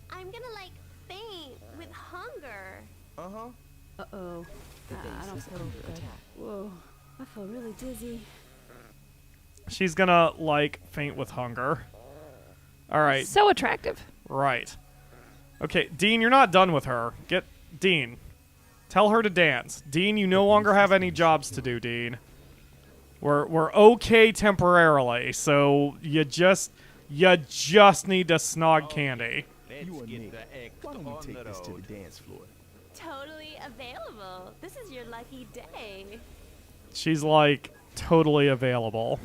I'm gonna like faint with hunger. Uh-oh. I don't feel good. Whoa. I feel really dizzy. She's gonna, like, faint with hunger. Alright. So attractive. Right. Okay, Dean, you're not done with her. Dean. Tell her to dance. Dean, you no longer have any jobs to do, Dean. We're okay temporarily, so you just need to snog Candy. You and Nick, why don't we take this to the dance floor? Totally available. This is your lucky day. She's, like, totally available,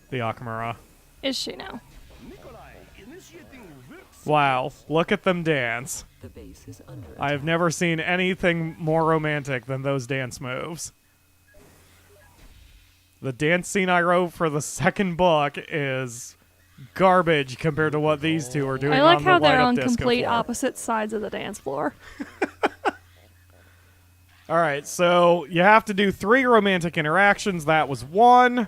the Akamura. Is she now? Wow, look at them dance. The base is under I have never seen anything more romantic than those dance moves. The dance scene I wrote for the second book is garbage compared to what these two are doing. I like on how the they're light-up on disco complete floor. opposite sides of the dance floor. Alright, so you have to do 3 romantic interactions. That was 1.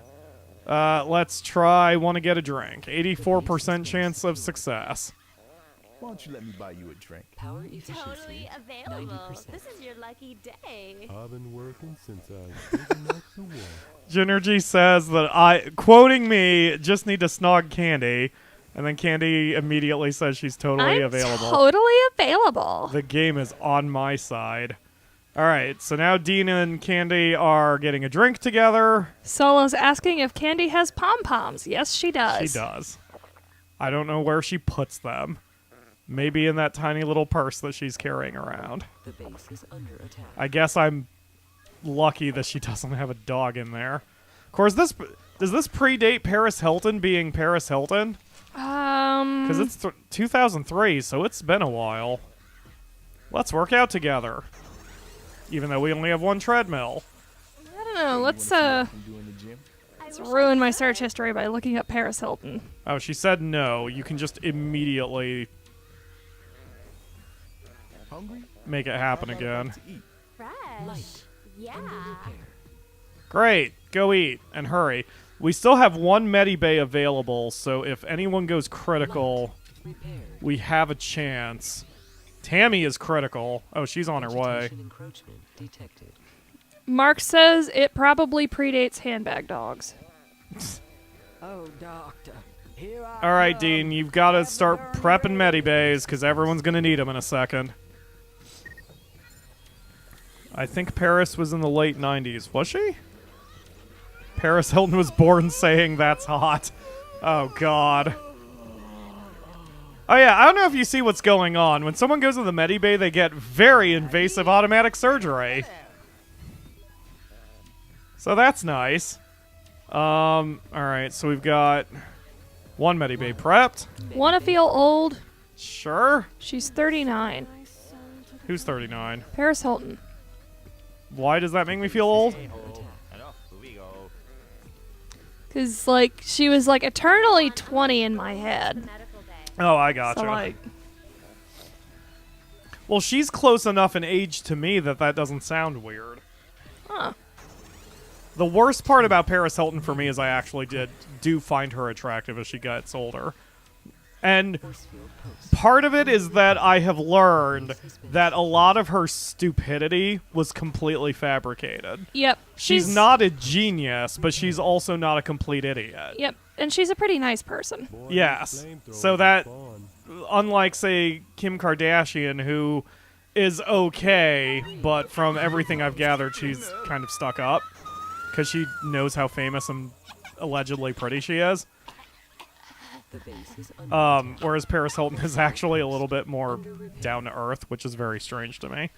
Let's try want to get a drink. 84% chance of success. Why don't you let me buy you a drink? Power efficiency, Totally available. 90%. This is your lucky day. I've been working since I was big enough to walk. Genergy says that quoting me, just need to snog Candy. And then Candy immediately says she's totally available. Totally available. The game is on my side. Alright, so now Dean and Candy are getting a drink together. Solo's asking if Candy has pom-poms. Yes, she does. She does. I don't know where she puts them. Maybe in that tiny little purse that she's carrying around. The base is under attack. I guess I'm lucky that she doesn't have a dog in there. Of course, does this predate Paris Hilton being Paris Hilton? Because it's 2003, so it's been a while. Let's work out together. Even though we only have 1 treadmill. I don't know. Let's ruin my search history by looking up Paris Hilton. Oh, she said no. You can just immediately make it happen again. Fresh. Yeah. Great. Go eat and hurry. We still have 1 Medibay available, so if anyone goes critical, we have a chance. Tammy is critical. Oh, she's on her way. Encroachment detected. Mark says it probably predates handbag dogs. Oh, doctor. Here I All right, come. Dean, you've got to start prepping Medibays because everyone's going to need them in a second. I think Paris was in the late 90s. Was she? Paris Hilton was born saying that's hot. Oh, God. Oh, yeah, I don't know if you see what's going on. When someone goes to the Medibay, they get very invasive automatic surgery. So that's nice. Alright, so we've got 1 Medibay prepped. Want to feel old? Sure. She's 39. Who's 39? Paris Hilton. Why does that make me feel old? Because, like, she was, like, eternally 20 in my head. Oh, I gotcha. So, like, well, she's close enough in age to me that doesn't sound weird. huh. The worst part about Paris Hilton for me is I actually do find her attractive as she gets older. And part of it is that I have learned that a lot of her stupidity was completely fabricated. Yep. She's not a genius, but she's also not a complete idiot. Yep. And she's a pretty nice person. Yes. So that, unlike, say, Kim Kardashian, who is okay, but from everything I've gathered, she's kind of stuck up. Because she knows how famous and allegedly pretty she is. Whereas Paris Hilton is actually a little bit more down to earth, which is very strange to me.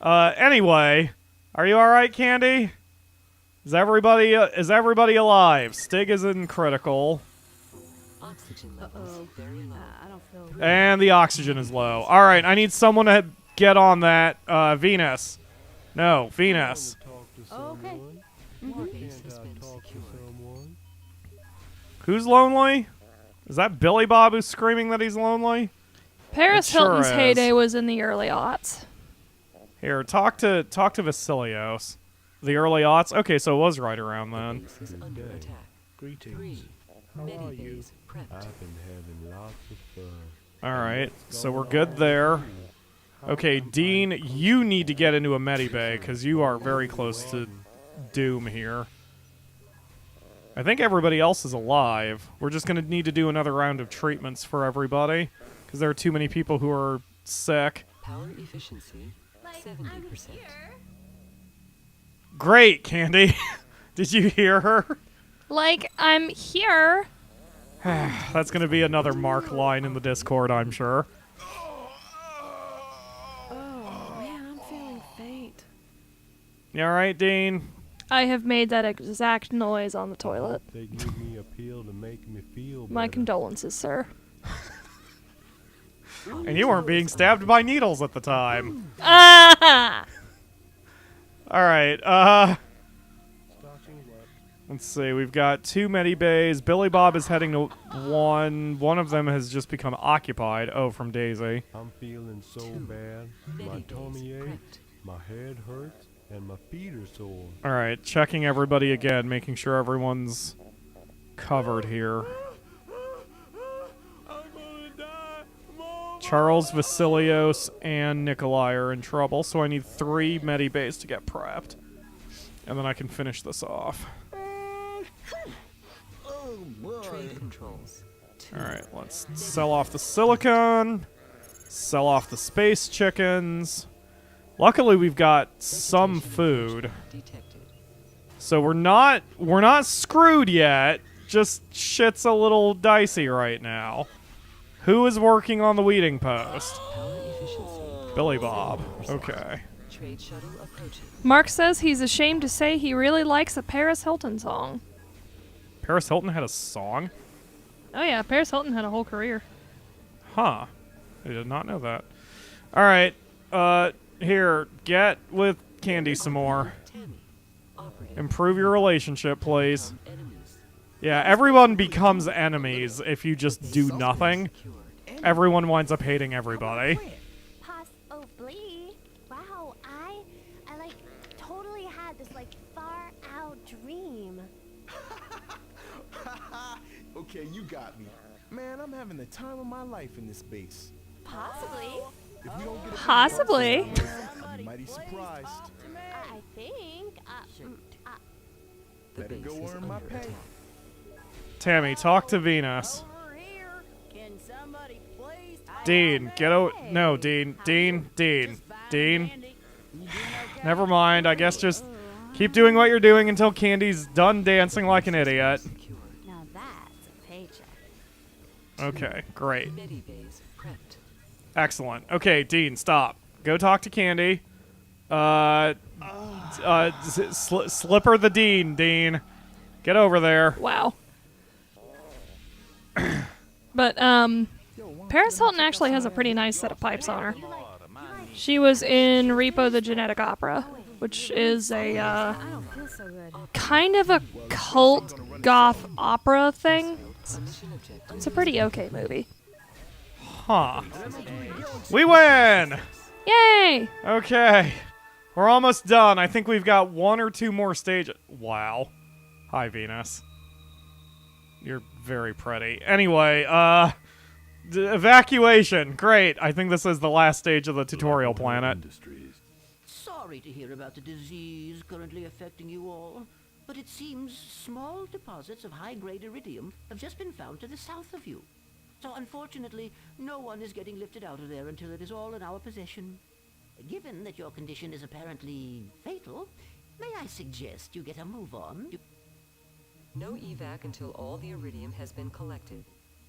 Anyway, are you all right, Candy? Is everybody alive? Stig is in critical. I don't feel. And the oxygen is low. All right, I need someone to get on that. Venus. No, Venus. Oh, okay. Who's lonely? Is that Billy Bob who's screaming that he's lonely? Paris It sure Hilton's is. heyday was in the early aughts. Here, talk to Vasilios. The early aughts? Okay, so it was right around then. Greetings. How are you? I've been having lots of fun. Alright, so we're good there. Okay, Dean, you need to get into a medibay, because you are very close to doom here. I think everybody else is alive. We're just going to need to do another round of treatments for everybody, because there are too many people who are sick. Power efficiency, 70%. Great, Candy. Did you hear her? Like, I'm here. That's going to be another Mark line in the Discord, I'm sure. Oh, man, I'm feeling faint. You alright, Dean? I have made that exact noise on the toilet. They give me a pill to make me feel My better. condolences, sir. And you weren't being stabbed by needles at the time. Ah! Alright, let's see, we've got 2 medibays. Billy Bob is heading to 1. One of them has just become occupied. Oh, from Daisy. I'm feeling so bad. My tummy aches, my head hurts, and my feet are sore. Alright, checking everybody again, making sure everyone's covered here. Charles, Vasilios, and Nikolai are in trouble, so I need 3 medibays to get prepped. And then I can finish this off. Trade controls. Alright, let's sell off the silicone. Sell off the space chickens. Luckily, we've got some food. So we're not screwed yet. Just shit's a little dicey right now. Who is working on the weeding post? Billy Bob. Okay. Trade shuttle approaching. Mark says he's ashamed to say he really likes a Paris Hilton song. Paris Hilton had a song? Oh yeah, Paris Hilton had a whole career. Huh. I did not know that. Alright, here, get with Candy some more. Improve your relationship, please. Yeah, everyone becomes enemies if you just do nothing. Everyone winds up hating everybody. Possibly. Wow, I like totally had this like far out dream. Okay, you got me. Man, I'm having the time of my life in this base. Possibly. If we don't get a Possibly. I'll be mighty surprised. I think. Better go earn my pay. Tammy, talk to Venus. Can somebody please? Dean, get out. No, Dean. Dean. Never mind. I guess just keep doing what you're doing until Candy's done dancing like an idiot. Now that's a paycheck. Okay, great. Medibays prepped. Excellent. Okay, Dean, stop. Go talk to Candy. Slipper the Dean. Get over there. Wow. But, Paris Hilton actually has a pretty nice set of pipes on her. She was in Repo the Genetic Opera, which is a, kind of a cult goth opera thing. It's a pretty okay movie. Huh. We win! Yay! Okay. We're almost done. I think we've got 1 or 2 more stages. Wow. Hi, Venus. You're very pretty. Anyway, evacuation. Great. I think this is the last stage of the tutorial planet. Sorry to hear about the disease currently affecting you all, but it seems small deposits of high-grade iridium have just been found to the south of you. So unfortunately, no one is getting lifted out of there until it is all in our possession. Given that your condition is apparently fatal, may I suggest you get a move on? No evac until all the iridium has been collected.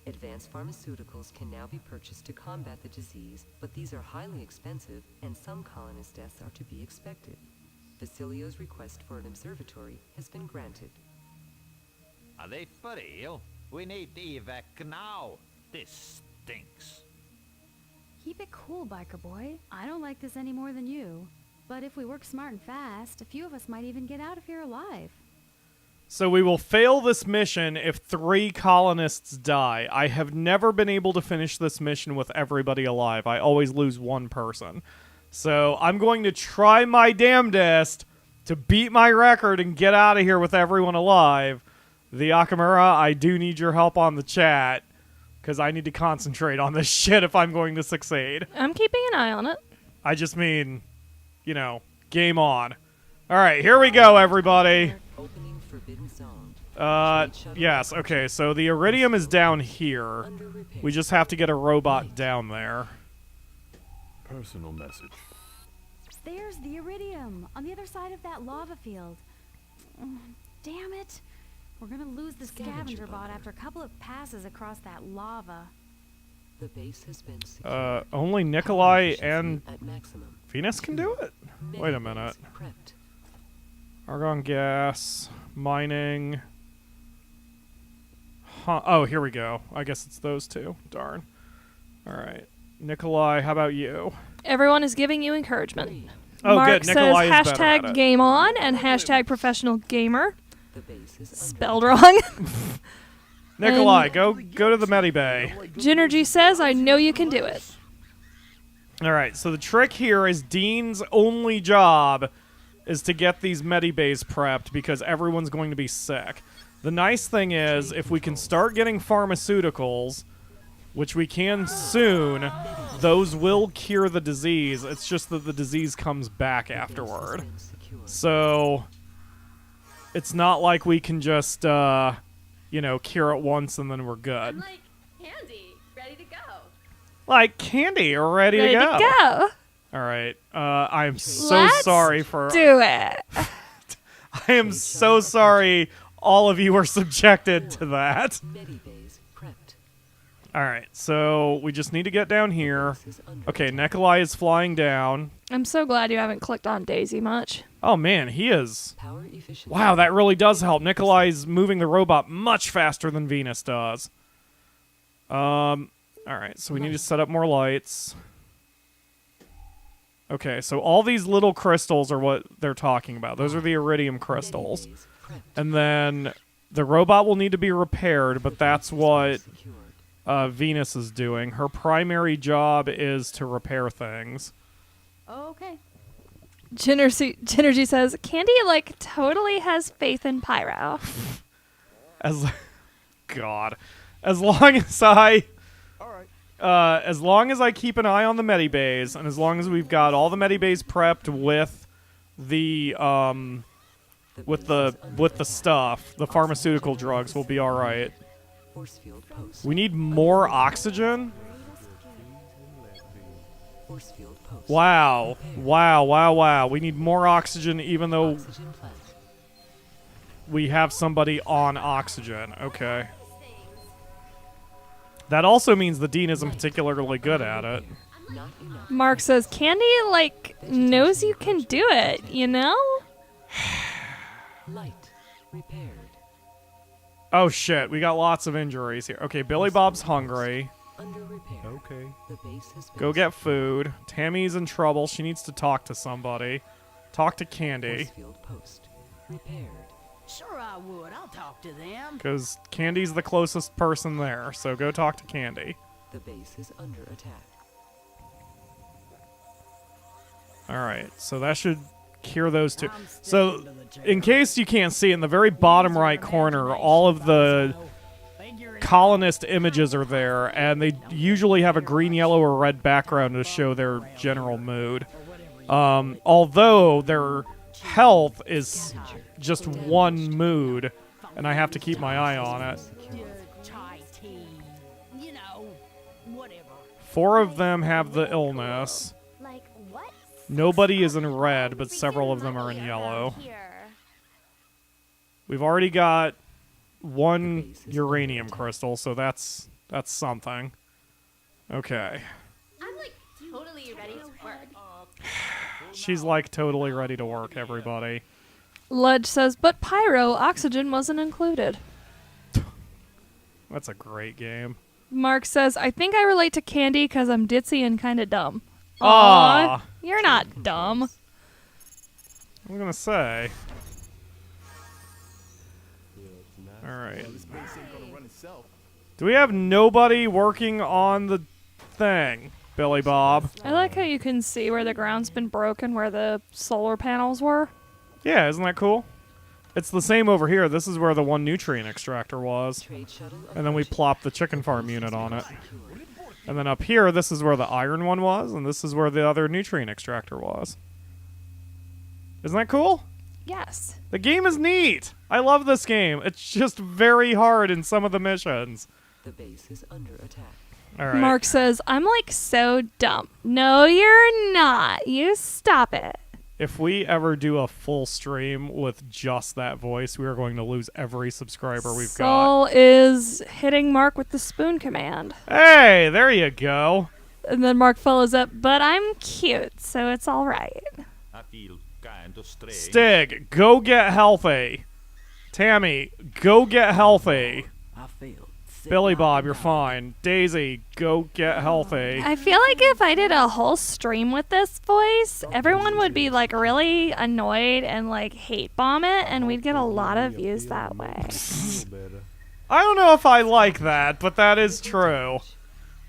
Advanced pharmaceuticals can now be purchased to combat the disease, but these are highly expensive, and some colonist deaths are to be expected. Facilio's request for an observatory has been granted. Are they for real? We need the evac now. This stinks. Keep it cool, biker boy. I don't like this any more than you. But if we work smart and fast, a few of us might even get out of here alive. So we will fail this mission if 3 colonists die. I have never been able to finish this mission with everybody alive. I always lose 1 person. So I'm going to try my damnedest to beat my record and get out of here with everyone alive. The Akamura, I do need your help on the chat, because I need to concentrate on this shit if I'm going to succeed. I'm keeping an eye on it. I just mean, you know, game on. All right, here we go, everybody. Yes, okay, so the iridium is down here. We just have to get a robot down there. Personal message. There's the iridium, on the other side of that lava field. Damn it. We're gonna lose the scavenger bot after a couple of passes across that lava. The base has been secured. Only Nikolai and Venus can do it? Wait a minute. Argon gas, mining. Huh. Oh, here we go. I guess it's those 2. Darn. All right. Nikolai, how about you? Everyone is giving you encouragement. Oh, Mark good. Nikolai says is better at hashtag it. game on and hashtag professional gamer. Spelled wrong. Nikolai, go to the Medibay. Ginergy says, I know you can do it. All right, so the trick here is Dean's only job is to get these Medibays prepped because everyone's going to be sick. The nice thing is, if we can start getting pharmaceuticals, which we can soon, those will cure the disease. It's just that the disease comes back afterward. So it's not like we can just, you know, cure it once and then we're good. I'm like Candy, ready to go. Like Candy, we're ready to go. All right. I am so sorry for... do it. I am so sorry all of you were subjected to that. All right, so we just need to get down here. Okay, Nikolai is flying down. I'm so glad you haven't clicked on Daisy much. Oh, man, he is... Wow, that really does help. Nikolai's moving the robot much faster than Venus does. All right, so we need to set up more lights. Okay, so all these little crystals are what they're talking about. Those are the iridium crystals. And then the robot will need to be repaired, but that's what Venus is doing. Her primary job is to repair things. Okay. Ginergy says, Candy, like, totally has faith in Pyro. God. As long as I keep an eye on the Medibays, and as long as we've got all the Medibays prepped with the stuff, the pharmaceutical drugs will be all right. We need more oxygen. Wow. We need more oxygen even though we have somebody on oxygen. Okay. That also means the Dean isn't particularly good at it. Mark says, Candy, like, knows you can do it, you know? Light repaired. Oh, shit. We got lots of injuries here. Okay, Billy Bob's hungry. Okay. Go get food. Tammy's in trouble. She needs to talk to somebody. Talk to Candy. Sure I would. I'll talk to them. Because Candy's the closest person there, so go talk to Candy. The base is under attack. Alright, so that should hear those two. So, in case you can't see, in the very bottom right corner, all of the colonist images are there, and they usually have a green, yellow, or red background to show their general mood. Although their health is just one mood, and I have to keep my eye on it. 4 of them have the illness. Nobody is in red, but several of them are in yellow. We've already got 1 uranium crystal, so that's something. Okay. I'm like totally ready to work. She's like totally ready to work, everybody. Ledge says, but Pyro, oxygen wasn't included. That's a great game. Mark says, I think I relate to Candy because I'm ditzy and kind of dumb. Aw. You're not dumb. I'm gonna say. Alright. Do we have nobody working on the thing, Billy Bob? I like how you can see where the ground's been broken where the solar panels were. Yeah, isn't that cool? It's the same over here. This is where the 1 nutrient extractor was. And then we plopped the chicken farm unit on it. And then up here, this is where the iron one was, and this is where the other nutrient extractor was. Isn't that cool? Yes. The game is neat. I love this game. It's just very hard in some of the missions. The base is under attack. All right. Mark says, I'm like so dumb. No, you're not. You stop it. If we ever do a full stream with just that voice, we are going to lose every subscriber we've got. Saul is hitting Mark with the spoon command. Hey, there you go. And then Mark follows up, but I'm cute, so it's all right. I feel kind of strange. Stig, go get healthy. Tammy, go get healthy. I feel Billy Bob, you're fine. Daisy, go get healthy. I feel like if I did a whole stream with this voice, everyone would be like really annoyed and like hate bomb it, and we'd get a lot of views that way. I don't know if I like that, but that is true.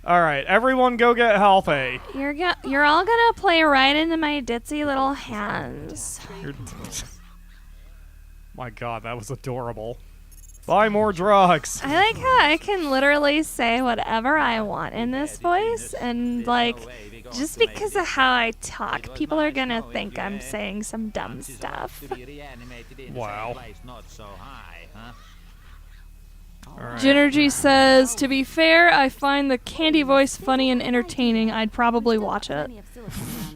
All right, everyone go get healthy. You're all gonna play right into my ditzy little hands. My God, that was adorable. Buy more drugs. I like how I can literally say whatever I want in this voice, and like, just because of how I talk, people are gonna think I'm saying some dumb stuff. Wow. Right. Ginergy says, to be fair, I find the Candy voice funny and entertaining. I'd probably watch it.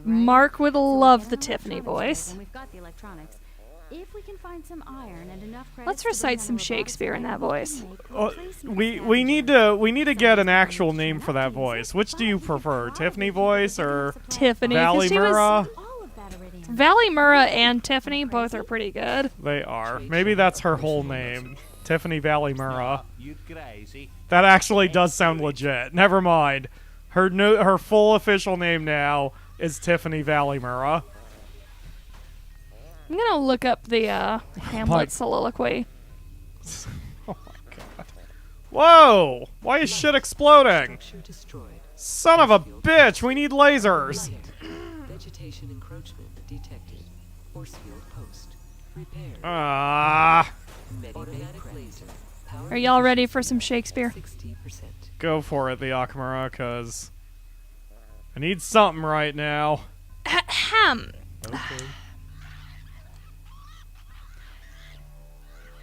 Mark would love the Tiffany voice. If we can find some iron and enough Let's recite some Shakespeare in that voice. We need to get an actual name for that voice. Which do you prefer, Tiffany voice or Tiffany? Valley Murrah? Valley Murrah and Tiffany both are pretty good. They are. Maybe that's her whole name, Tiffany Valley Murrah. That actually does sound legit. Never mind. Her full official name now is Tiffany Valley Murrah. I'm gonna look up the Hamlet soliloquy. Oh my God! Whoa! Why is shit exploding? Son of a bitch! We need lasers. Vegetation encroachment detected. Force field post. Repair. Automatic laser. Are y'all ready for some Shakespeare? 60%. Go for it, the Akamura, cause I need something right now. Ahem. Okay.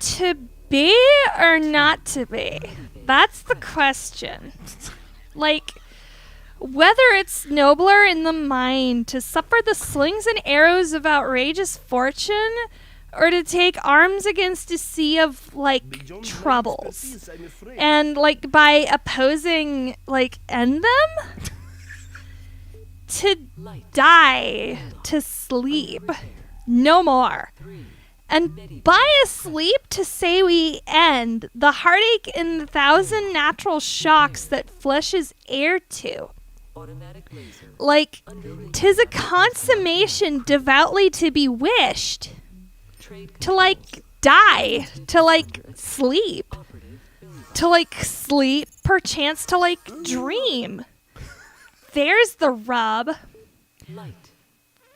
To be or not to be? That's the question. Like, whether it's nobler in the mind to suffer the slings and arrows of outrageous fortune, or to take arms against a sea of, like, troubles, and, like, by opposing, like, end them? To die, to sleep, no more. And by asleep to say we end the heartache and the 1,000 natural shocks that flesh is heir to. Like, 'tis a consummation devoutly to be wished. To, like, die. To, like, sleep. To, like, sleep, perchance to, like, dream. There's the rub.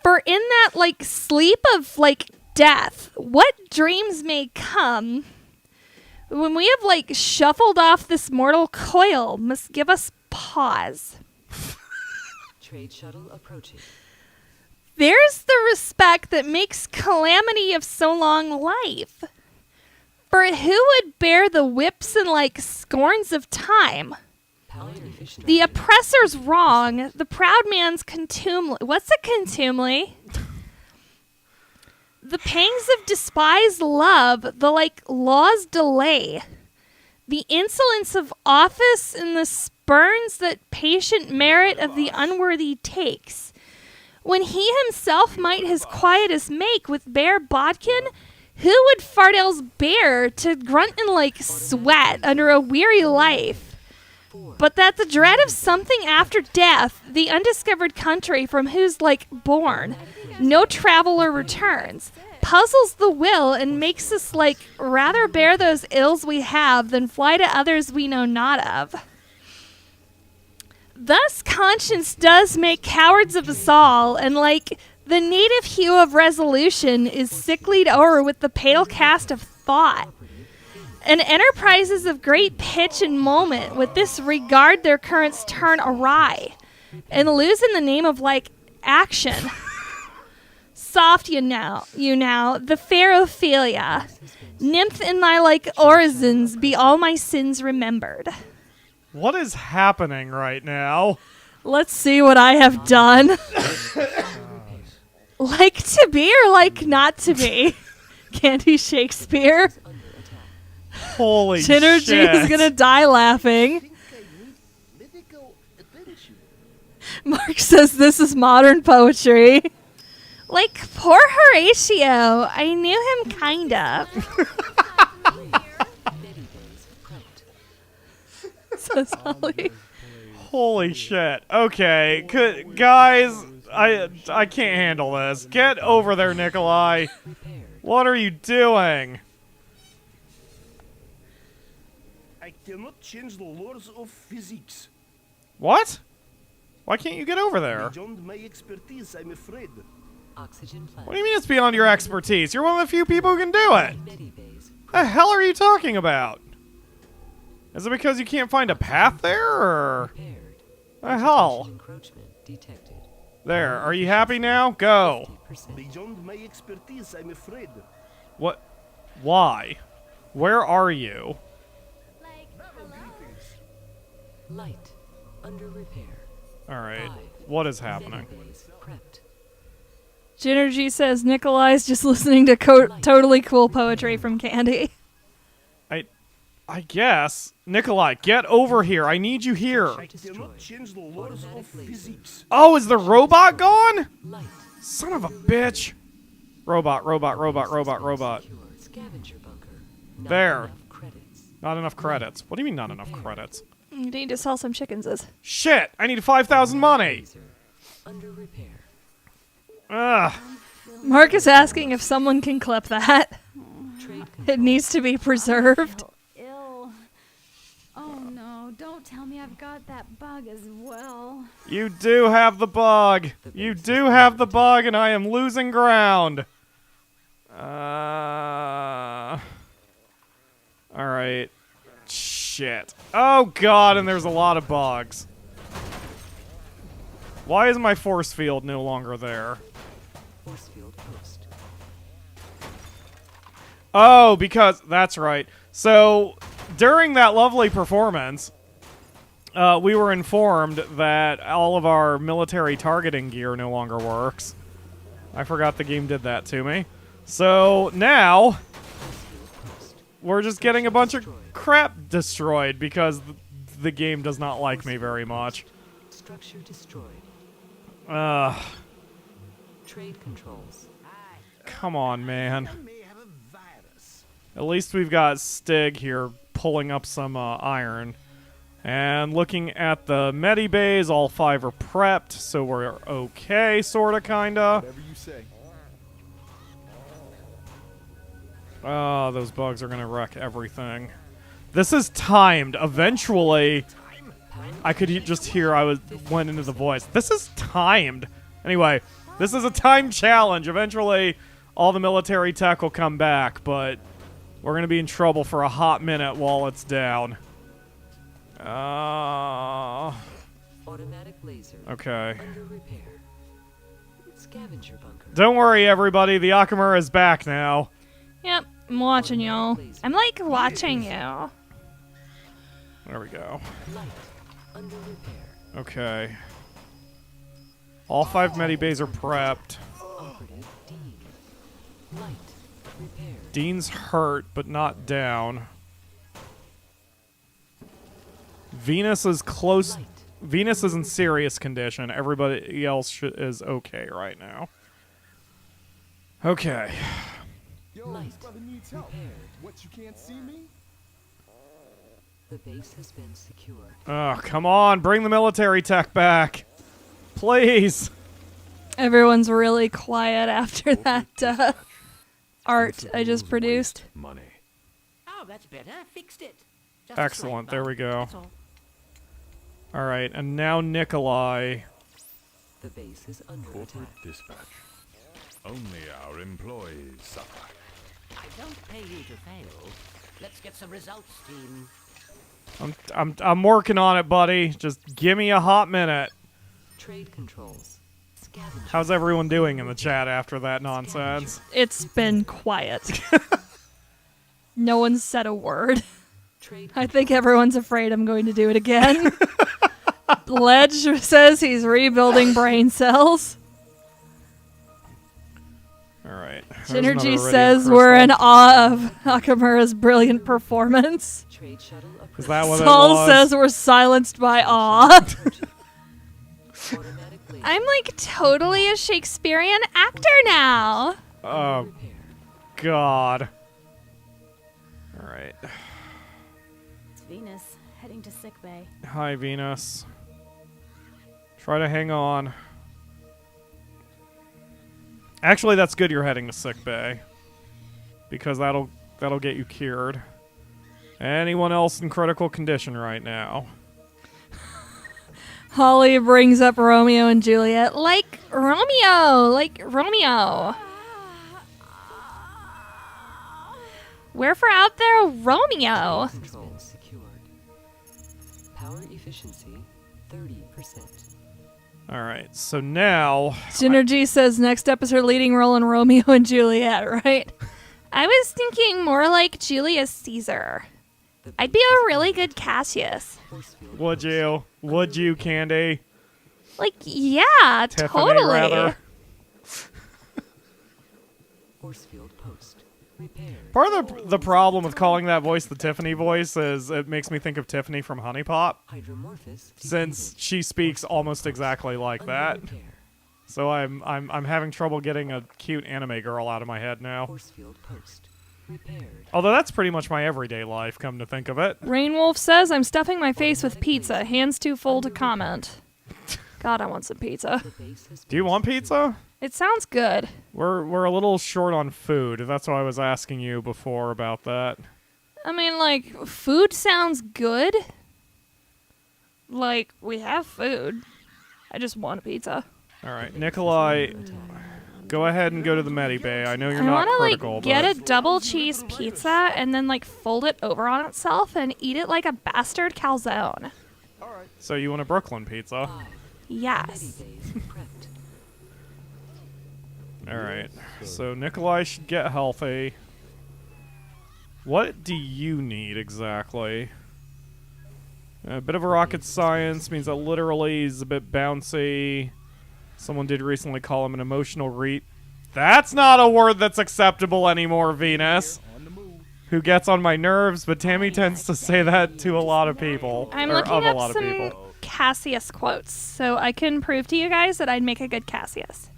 For in that, like, sleep of, like, death, what dreams may come when we have, like, shuffled off this mortal coil must give us pause. Trade shuttle approaching. There's the respect that makes calamity of so long life. For who would bear the whips and, like, scorns of time? The oppressor's wrong, the proud man's contumely. What's a contumely? The pangs of despised love, the, like, law's delay. The insolence of office and the spurns that patient merit of the unworthy takes. When he himself might his quietest make with bare bodkin, who would Fardell's bear to grunt and, like, sweat under a weary life? But that the dread of something after death, the undiscovered country from whose, like, born, no traveler returns, puzzles the will and makes us, like, rather bear those ills we have than fly to others we know not of. Thus conscience does make cowards of us all, and, like, the native hue of resolution is sicklied o'er with the pale cast of thought. And enterprises of great pitch and moment with this regard their currents turn awry, and lose in the name of, like, action. Soft you now, the fair Ophelia, nymph in thy, like, orisons be all my sins remembered. What is happening right now? Let's see what I have done. Like to be or like not to be? Candy Shakespeare. Holy Synergy shit. is gonna die laughing. Mark says this is modern poetry. Like poor Horatio. I knew him kind of. Says Holly. Holy shit. Okay, guys, I can't handle this. Get over there, Nikolai. What are you doing? I cannot change the laws of physics. What? Why can't you get over there? Beyond my expertise, I'm afraid. Oxygen plant. What do you mean it's beyond your expertise? You're one of the few people who can do it. The hell are you talking about? Is it because you can't find a path there, or the hell? There, are you happy now? Go. Beyond my expertise, I'm afraid. What? Why? Where are you? Light under repair. Alright, what is happening? Ginergy says Nikolai's just listening to totally cool poetry from Candy. I guess. Nikolai, get over here. I need you here. I cannot change the laws of physics. Oh, is the robot gone? Son of a bitch. Robot. There. Not enough credits. What do you mean not enough credits? You need to sell some chickens. Shit! I need 5,000 money! Under repair. Ugh. Mark is asking if someone can clip that. It needs to be preserved. Ill. Oh no, don't tell me I've got that bug as well. You do have the bug. You do have the bug, and I am losing ground. Alright. Shit. Oh god, and there's a lot of bugs. Why is my force field no longer there? Force field post. Oh, because... That's right. So, during that lovely performance, we were informed that all of our military targeting gear no longer works. I forgot the game did that to me. So, now... we're just getting a bunch of crap destroyed because the game does not like me very much. Structure destroyed. Trade controls. Come on, man. At least we've got Stig here pulling up some iron. And looking at the Medibays, all 5 are prepped, so we're okay, sorta, kinda. Whatever you say. Oh, those bugs are gonna wreck everything. This is timed. Eventually, I could just hear went into the voice. This is timed. Anyway, This is a time challenge. Eventually, all the military tech will come back, but we're going to be in trouble for a hot minute while it's down. Automatic laser. Okay. Under repair. Scavenger bunker. Don't worry, everybody. The Akamura is back now. Yep, I'm watching y'all. I'm like watching you. There we go. Light. Under repair. Okay. All 5 medibays are prepped. Operative Dean. Light. Repair. Dean's hurt, but not down. Venus is close. Light. Venus is in serious condition. Everybody else is okay right now. Okay. Yo, this brother needs help. What, you can't see me? The base has been secured. Oh, come on. Bring the military tech back. Please. Everyone's really quiet after that art I just produced. Money. Oh, that's better. Fixed it. Just Excellent. There we go. That's all. All right, and now Nikolai. The base is under Corporate attack. dispatch. Only our employees suffer. I don't pay you to fail. Let's get some results, team. I'm working on it, buddy. Just give me a hot minute. Trade controls. Scavenger. How's everyone doing in the chat after that nonsense? It's been quiet. No one said a word. I think everyone's afraid I'm going to do it again. Ledge says he's rebuilding brain cells. Alright. Synergy says we're in awe of Nakamura's brilliant performance. Trade shuttle Is that what Saul it was? says we're silenced by awe. I'm like totally a Shakespearean actor now. Oh, God. Alright. It's Venus, heading to sickbay. Hi, Venus. Try to hang on. Actually, that's good you're heading to sickbay. Because that'll get you cured. Anyone else in critical condition right now? Holly brings up Romeo and Juliet. Like Romeo! We're for out there, Romeo. Control secured. Power efficiency 30%. Alright, so now... Synergy says next episode leading role in Romeo and Juliet, right? I was thinking more like Julius Caesar. I'd be a really good Cassius. Would you? Would you, Candy? Like, yeah, Tiffany, totally. rather. Force field post. Repaired. Part of the problem with calling that voice the Tiffany voice is it makes me think of Tiffany from Honey Pop. Hydromorphous. Since she speaks almost exactly like that. So I'm having trouble getting a cute anime girl out of my head now. Force field post. Repaired. Although that's pretty much my everyday life, come to think of it. Rainwolf says I'm stuffing my face with pizza. Hands too full to comment. God, I want some pizza. Do you want pizza? It sounds good. We're a little short on food. That's why I was asking you before about that. I mean, like, food sounds good. Like, we have food. I just want a pizza. All right, Nikolai, go ahead and go to the Medibay. I know you're I not want to, critical, like, get but a double cheese pizza and then, like, fold it over on itself and eat it like a bastard calzone. so you want a Brooklyn pizza? Yes. All right, so Nikolai should get healthy. What do you need exactly? A bit of a rocket science means that literally he's a bit bouncy. Someone did recently call him an emotional That's not a word that's acceptable anymore, Venus. Who gets on my nerves, but Tammy tends to say that to a lot of people. I'm or looking of a up lot some of people. Cassius quotes, so I can prove to you guys that I'd make a good Cassius.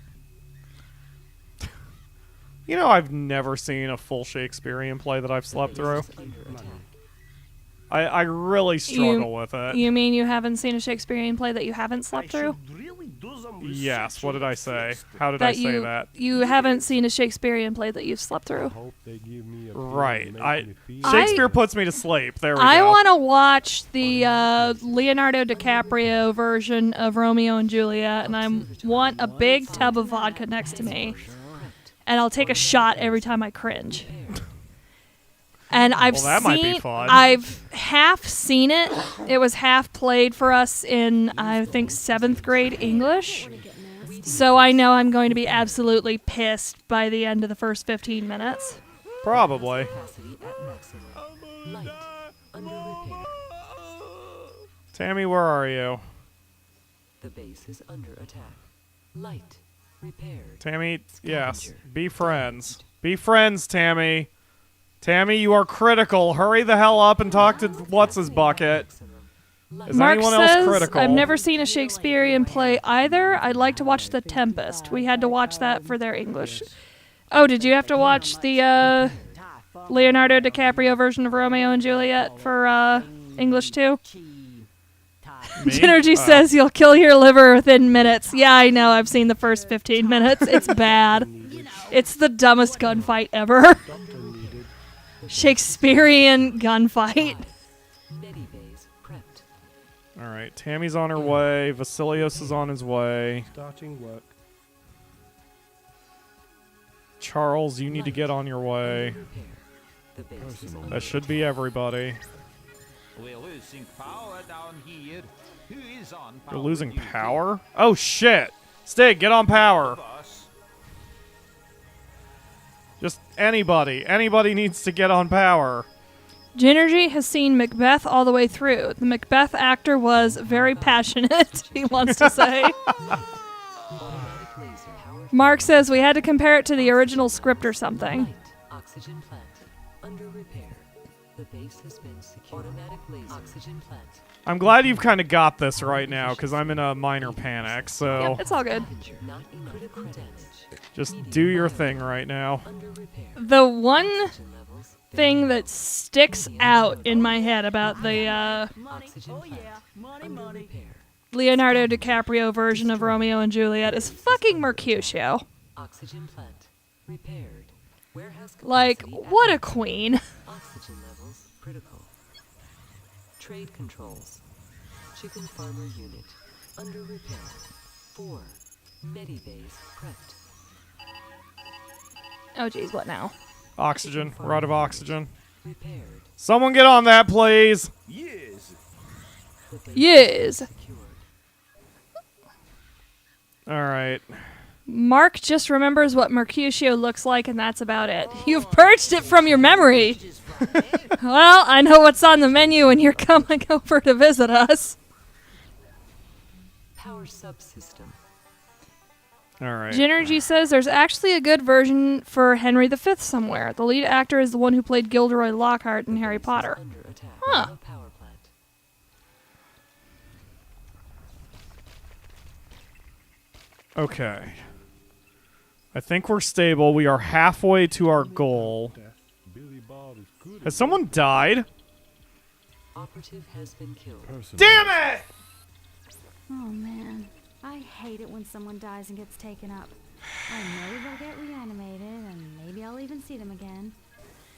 You know, I've never seen a full Shakespearean play that I've slept through. I really struggle with it. You mean you haven't seen a Shakespearean play that you haven't slept through? Really do Yes, what did I say? How did that I say that? You haven't seen a Shakespearean play that you've slept through. Right. Shakespeare puts me to sleep. There we I go. want to watch the Leonardo DiCaprio version of Romeo and Juliet, and I want a big tub of vodka next to me, and I'll take a shot every time I cringe. And I've that might be fun. I've half seen it. It was half played for us in, I think, 7th grade English. So I know I'm going to be absolutely pissed by the end of the first 15 minutes. Probably. Tammy, where are you? The base is under attack. Light repaired. Tammy, yes. Be friends. Be friends, Tammy. Tammy, you are critical. Hurry the hell up and talk to what's-his-bucket. Is Mark anyone says, else critical? I've never seen a Shakespearean play either. I'd like to watch The Tempest. We had to watch that for their English. Oh, did you have to watch the Leonardo DiCaprio version of Romeo and Juliet for English too? Synergy says you'll kill your liver within minutes. Yeah, I know. I've seen the first 15 minutes. It's bad. It's the dumbest gunfight ever. Shakespearean gunfight. All right, Tammy's on her way. Vasilios is on his way. Starting work. Charles, you need to get on your way. That should be everybody. We're losing power down here. Who is on power? You're losing power? Oh, shit. Stig, get on power. Just anybody. Anybody needs to get on power. Ginergy has seen Macbeth all the way through. The Macbeth actor was very passionate, he wants to say. Mark says we had to compare it to the original script or something. Oxygen plant under repair. The base has been secured. Automatic laser oxygen plant. I'm glad you've kind of got this right now, because I'm in a minor panic, so... Yep, it's all good. Just do your thing right now. The one thing that sticks out in my head about the Leonardo DiCaprio version of Romeo and Juliet is fucking Mercutio. Oxygen plant repaired. Warehouse like, what a queen. Oxygen levels critical. Trade controls. Chicken farmer unit under repair. 4. Medibase prepped. Oh geez, what now? Oxygen. We're out of oxygen. Repaired. Someone get on that, please. Yes. Yes. All right. Mark just remembers what Mercutio looks like, and that's about it. You've purged it from your memory. Well, I know what's on the menu when you're coming over to visit us. Power subsystem. All right. Ginergy says there's actually a good version for Henry V somewhere. The lead actor is the one who played Gilderoy Lockhart in Harry Potter. Huh. Power plant. Okay. I think we're stable. We are halfway to our goal. Has someone died? Operative has been killed. Damn it! Oh man, I hate it when someone dies and gets taken up. I know they'll get reanimated and maybe I'll even see them again.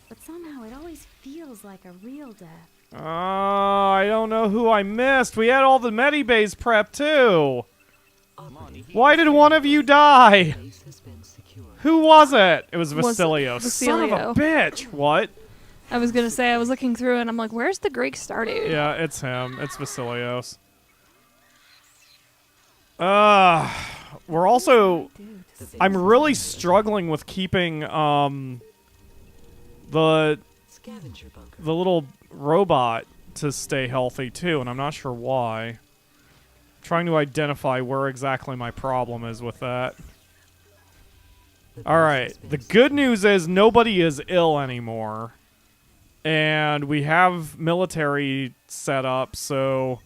But somehow it always feels like a real death. Oh, I don't know who I missed. We had all the Medibase prep too. Why did one of you die? Who was it? It was Vasilios. Son of a bitch. What? I was going to say, I was looking through and I'm like, where's the Greek star dude? Yeah, it's him. It's Vasilios. We're also... I'm really struggling with keeping, the little robot to stay healthy, too, and I'm not sure why. I'm trying to identify where exactly my problem is with that. Alright, the good news is nobody is ill anymore. And we have military set up, so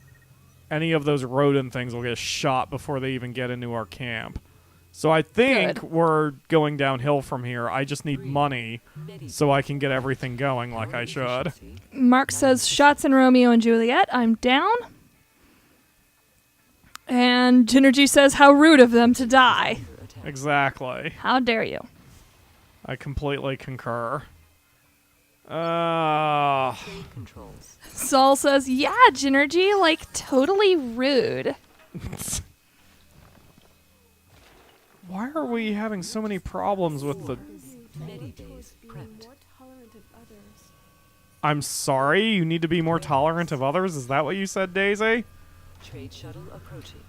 any of those rodent things will get shot before they even get into our camp. So I think we're going downhill from here. I just need money so I can get everything going like I should. Mark says, shots in Romeo and Juliet. I'm down. And Jinergy says, how rude of them to die. Exactly. How dare you? I completely concur. Saul says, yeah, Jinergy, like, totally rude. Why are we having so many problems with the... I'm sorry, you need to be more tolerant of others? Is that what you said, Daisy? Trade shuttle approaching.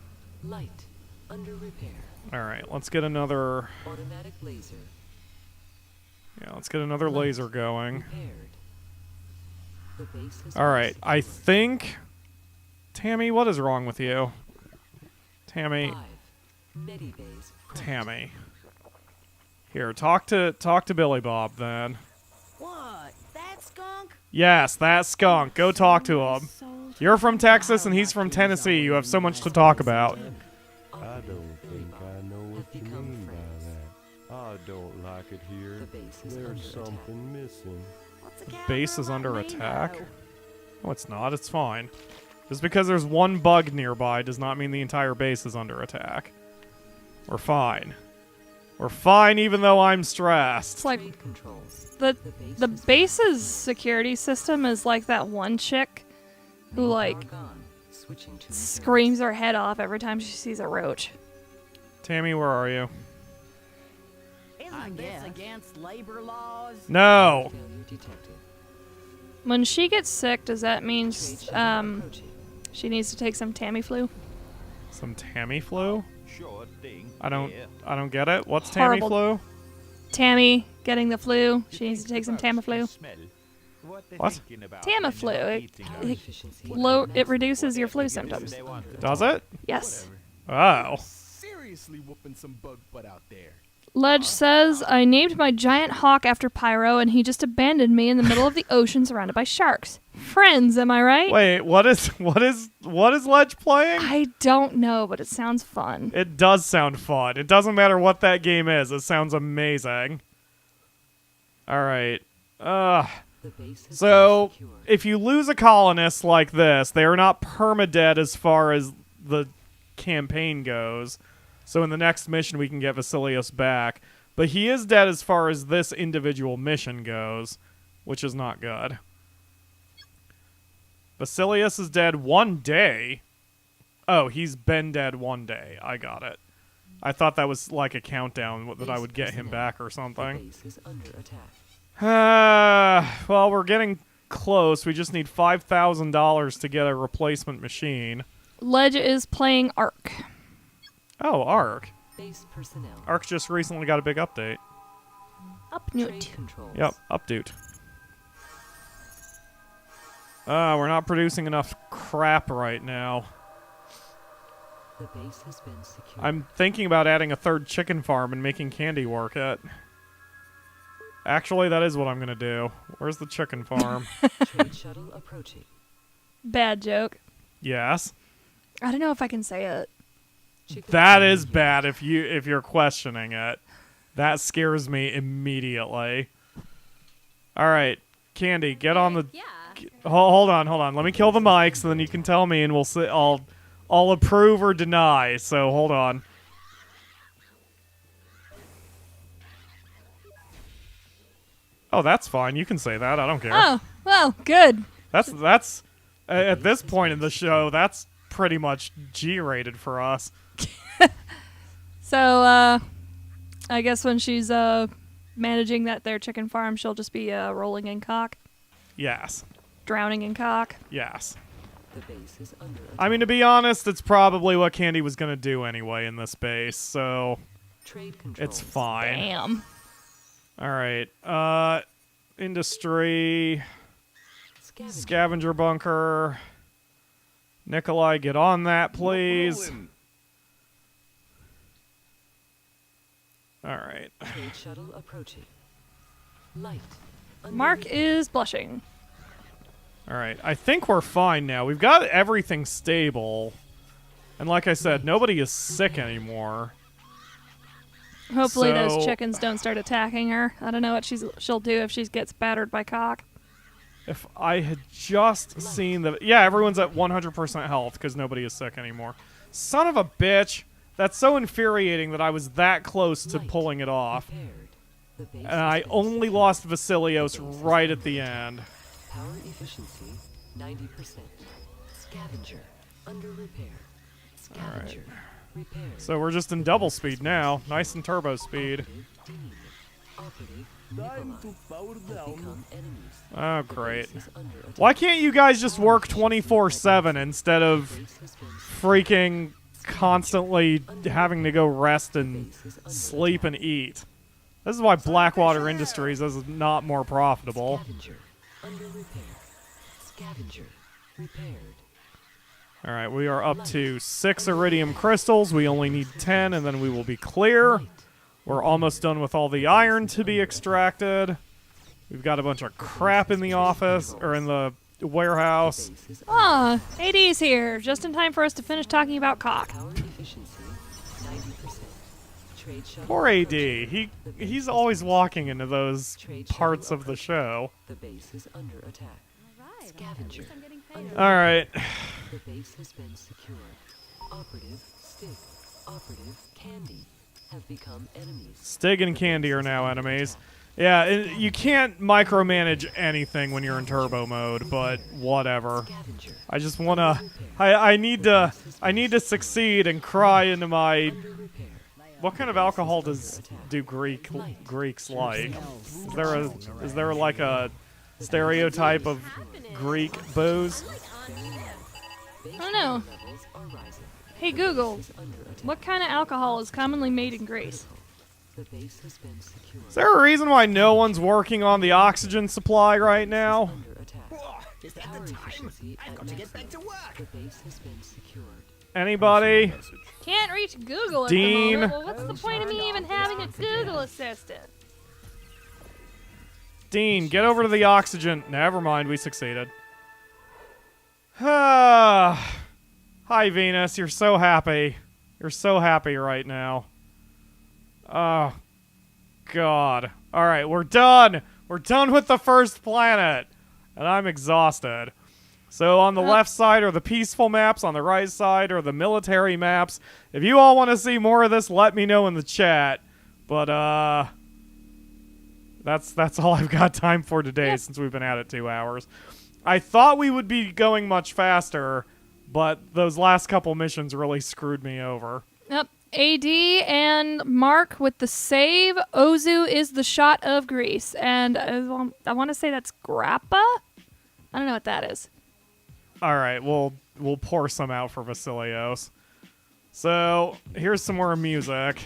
Light. Under repair. Alright, let's get another... Automatic laser. Yeah, let's get another laser going. Repaired. The base is Alright, I think... Tammy, what is wrong with you? Tammy. Tammy. Here, talk to Billy Bob then. What? That skunk? Yes, that skunk. Go talk to him. You're from Texas and he's from Tennessee. You have so much to talk about. I don't think I know what you mean by that. I don't like it here. There's something missing. The base is under attack? No, it's not. It's fine. Just because there's one bug nearby does not mean the entire base is under attack. We're fine. We're fine even though I'm stressed. It's like the base's security system is like that one chick who like screams her head off every time she sees a roach. Tammy, where are you? Isn't this against labor laws? No. When she gets sick, does that mean she needs to take some Tamiflu? Some Tamiflu? Sure thing. I don't get it. What's Tamiflu? Tammy getting the flu. She needs to take some Tamiflu. What? Tamiflu. It reduces your flu symptoms. Does it? Yes. Oh. Seriously whooping some bug butt out there. Ledge says, I named my giant hawk after Pyro, and he just abandoned me in the middle of the ocean surrounded by sharks. Friends, am I right? Wait, what is Ledge playing? I don't know, but it sounds fun. It does sound fun. It doesn't matter what that game is. It sounds amazing. Alright. So, if you lose a colonist like this, they are not permadead as far as the campaign goes. So in the next mission, we can get Vasilius back. But he is dead as far as this individual mission goes, which is not good. Vasilius is dead 1 day. Oh, he's been dead 1 day. I got it. I thought that was like a countdown that I would get him back or something. Well, we're getting close. We just need $5,000 to get a replacement machine. Ledge is playing Ark. Oh, Ark. Base personnel. Ark just recently got a big update. Upnewt. Yep, update. We're not producing enough crap right now. The base has been secured. I'm thinking about adding a third chicken farm and making Candy work it. Actually, that is what I'm gonna do. Where's the chicken farm? Trade shuttle approaching. Bad joke. Yes. I don't know if I can say it. That is bad if you're questioning it. That scares me immediately. All right, Candy, get on the. Yeah. Hold on. Let me kill the mics, and then you can tell me, and we'll see. I'll approve or deny. So hold on. Oh, that's fine. You can say that. I don't care. Oh, well, good. That's at this point in the show, that's pretty much G-rated for us. So, I guess when she's managing their chicken farm, she'll just be rolling in cock. Yes. Drowning in cock. Yes. The base is under attack. I mean, to be honest, it's probably what Candy was going to do anyway in this base, so it's fine. Damn. All right. Industry. Scavenger bunker. Nikolai, get on that, please. All right. Trade shuttle approaching. Light. Mark is blushing. All right. I think we're fine now. We've got everything stable. And like I said, nobody is sick anymore. Hopefully those chickens don't start attacking her. I don't know what she'll do if she gets battered by cock. If I had just seen the... Yeah, everyone's at 100% health because nobody is sick anymore. Son of a bitch. That's so infuriating that I was that close to pulling it off. And I only lost Vasilios right at the end. Power efficiency 90%. Scavenger under repair. Scavenger repair. So we're just in double speed now. Nice and turbo speed. Time to power down. Oh, great. Why can't you guys just work 24/7 instead of freaking constantly having to go rest and sleep and eat? This is why Blackwater Industries is not more profitable. Scavenger under repair. Scavenger repaired. All right, we are up to 6 iridium crystals. We only need 10, and then we will be clear. We're almost done with all the iron to be extracted. We've got a bunch of crap in the office, or in the warehouse. Ah, AD's here, just in time for us to finish talking about cock. Poor AD. He's always walking into those parts of the show. The base is under attack. Scavenger. All right. The base has been secured. Operative Stig. Operative Candy have become enemies. Stig and Candy are now enemies. Yeah, you can't micromanage anything when you're in turbo mode, but whatever. I just wanna. I need to succeed and cry into my. What kind of alcohol do Greeks like? Is there like a stereotype of Greek booze? I don't know. Hey Google, what kind of alcohol is commonly made in Greece? Is there a reason why no one's working on the oxygen supply right now? Is that the time? I've got to get back to work. The base has been secured. Anybody? Can't reach Google at Dean. the moment. Well, what's the point of me even having a Google assistant? Dean, get over to the oxygen. Never mind, we succeeded. Hi, Venus. You're so happy. You're so happy right now. Oh, God. All right, we're done. We're done with the first planet. And I'm exhausted. So on the left side are the peaceful maps. On the right side are the military maps. If you all want to see more of this, let me know in the chat. But, that's all I've got time for today since we've been at it 2 hours. I thought we would be going much faster, but those last couple missions really screwed me over. Yep. AD and Mark with the save. Ozu is the shot of Greece. And I want to say that's Grappa? I don't know what that is. All right, we'll pour some out for Vasilios. So, here's some more music.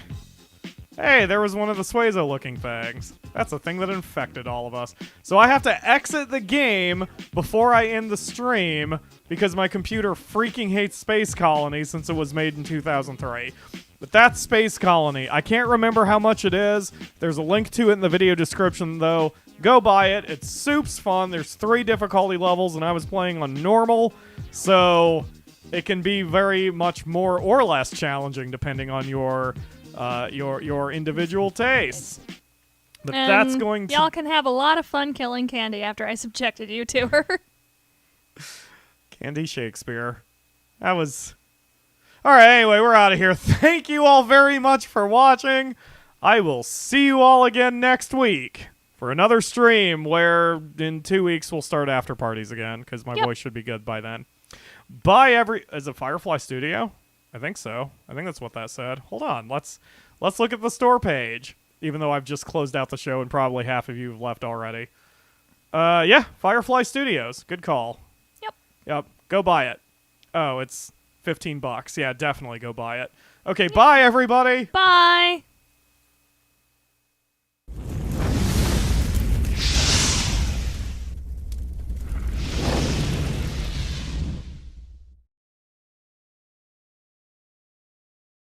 Hey, there was one of the Suezo-looking things. That's a thing that infected all of us. So I have to exit the game before I end the stream because my computer freaking hates Space Colony since it was made in 2003. But that's Space Colony. I can't remember how much it is. There's a link to it in the video description, though. Go buy it. It's soups fun. There's 3 difficulty levels, and I was playing on normal, so it can be very much more or less challenging depending on your individual tastes. But and that's going to... y'all can have a lot of fun killing Candy after I subjected you to her. Candy Shakespeare. That was... Alright, anyway, we're out of here. Thank you all very much for watching. I will see you all again next week for another stream where in 2 weeks we'll start after parties again because my voice should be good by then. Is it Firefly Studio? I think so. I think that's what that said. Hold on. Let's look at the store page. Even though I've just closed out the show and probably half of you have left already. Yeah, Firefly Studios. Good call. Yep. Go buy it. Oh, it's $15. Yeah, definitely go buy it. Okay, bye everybody. Bye.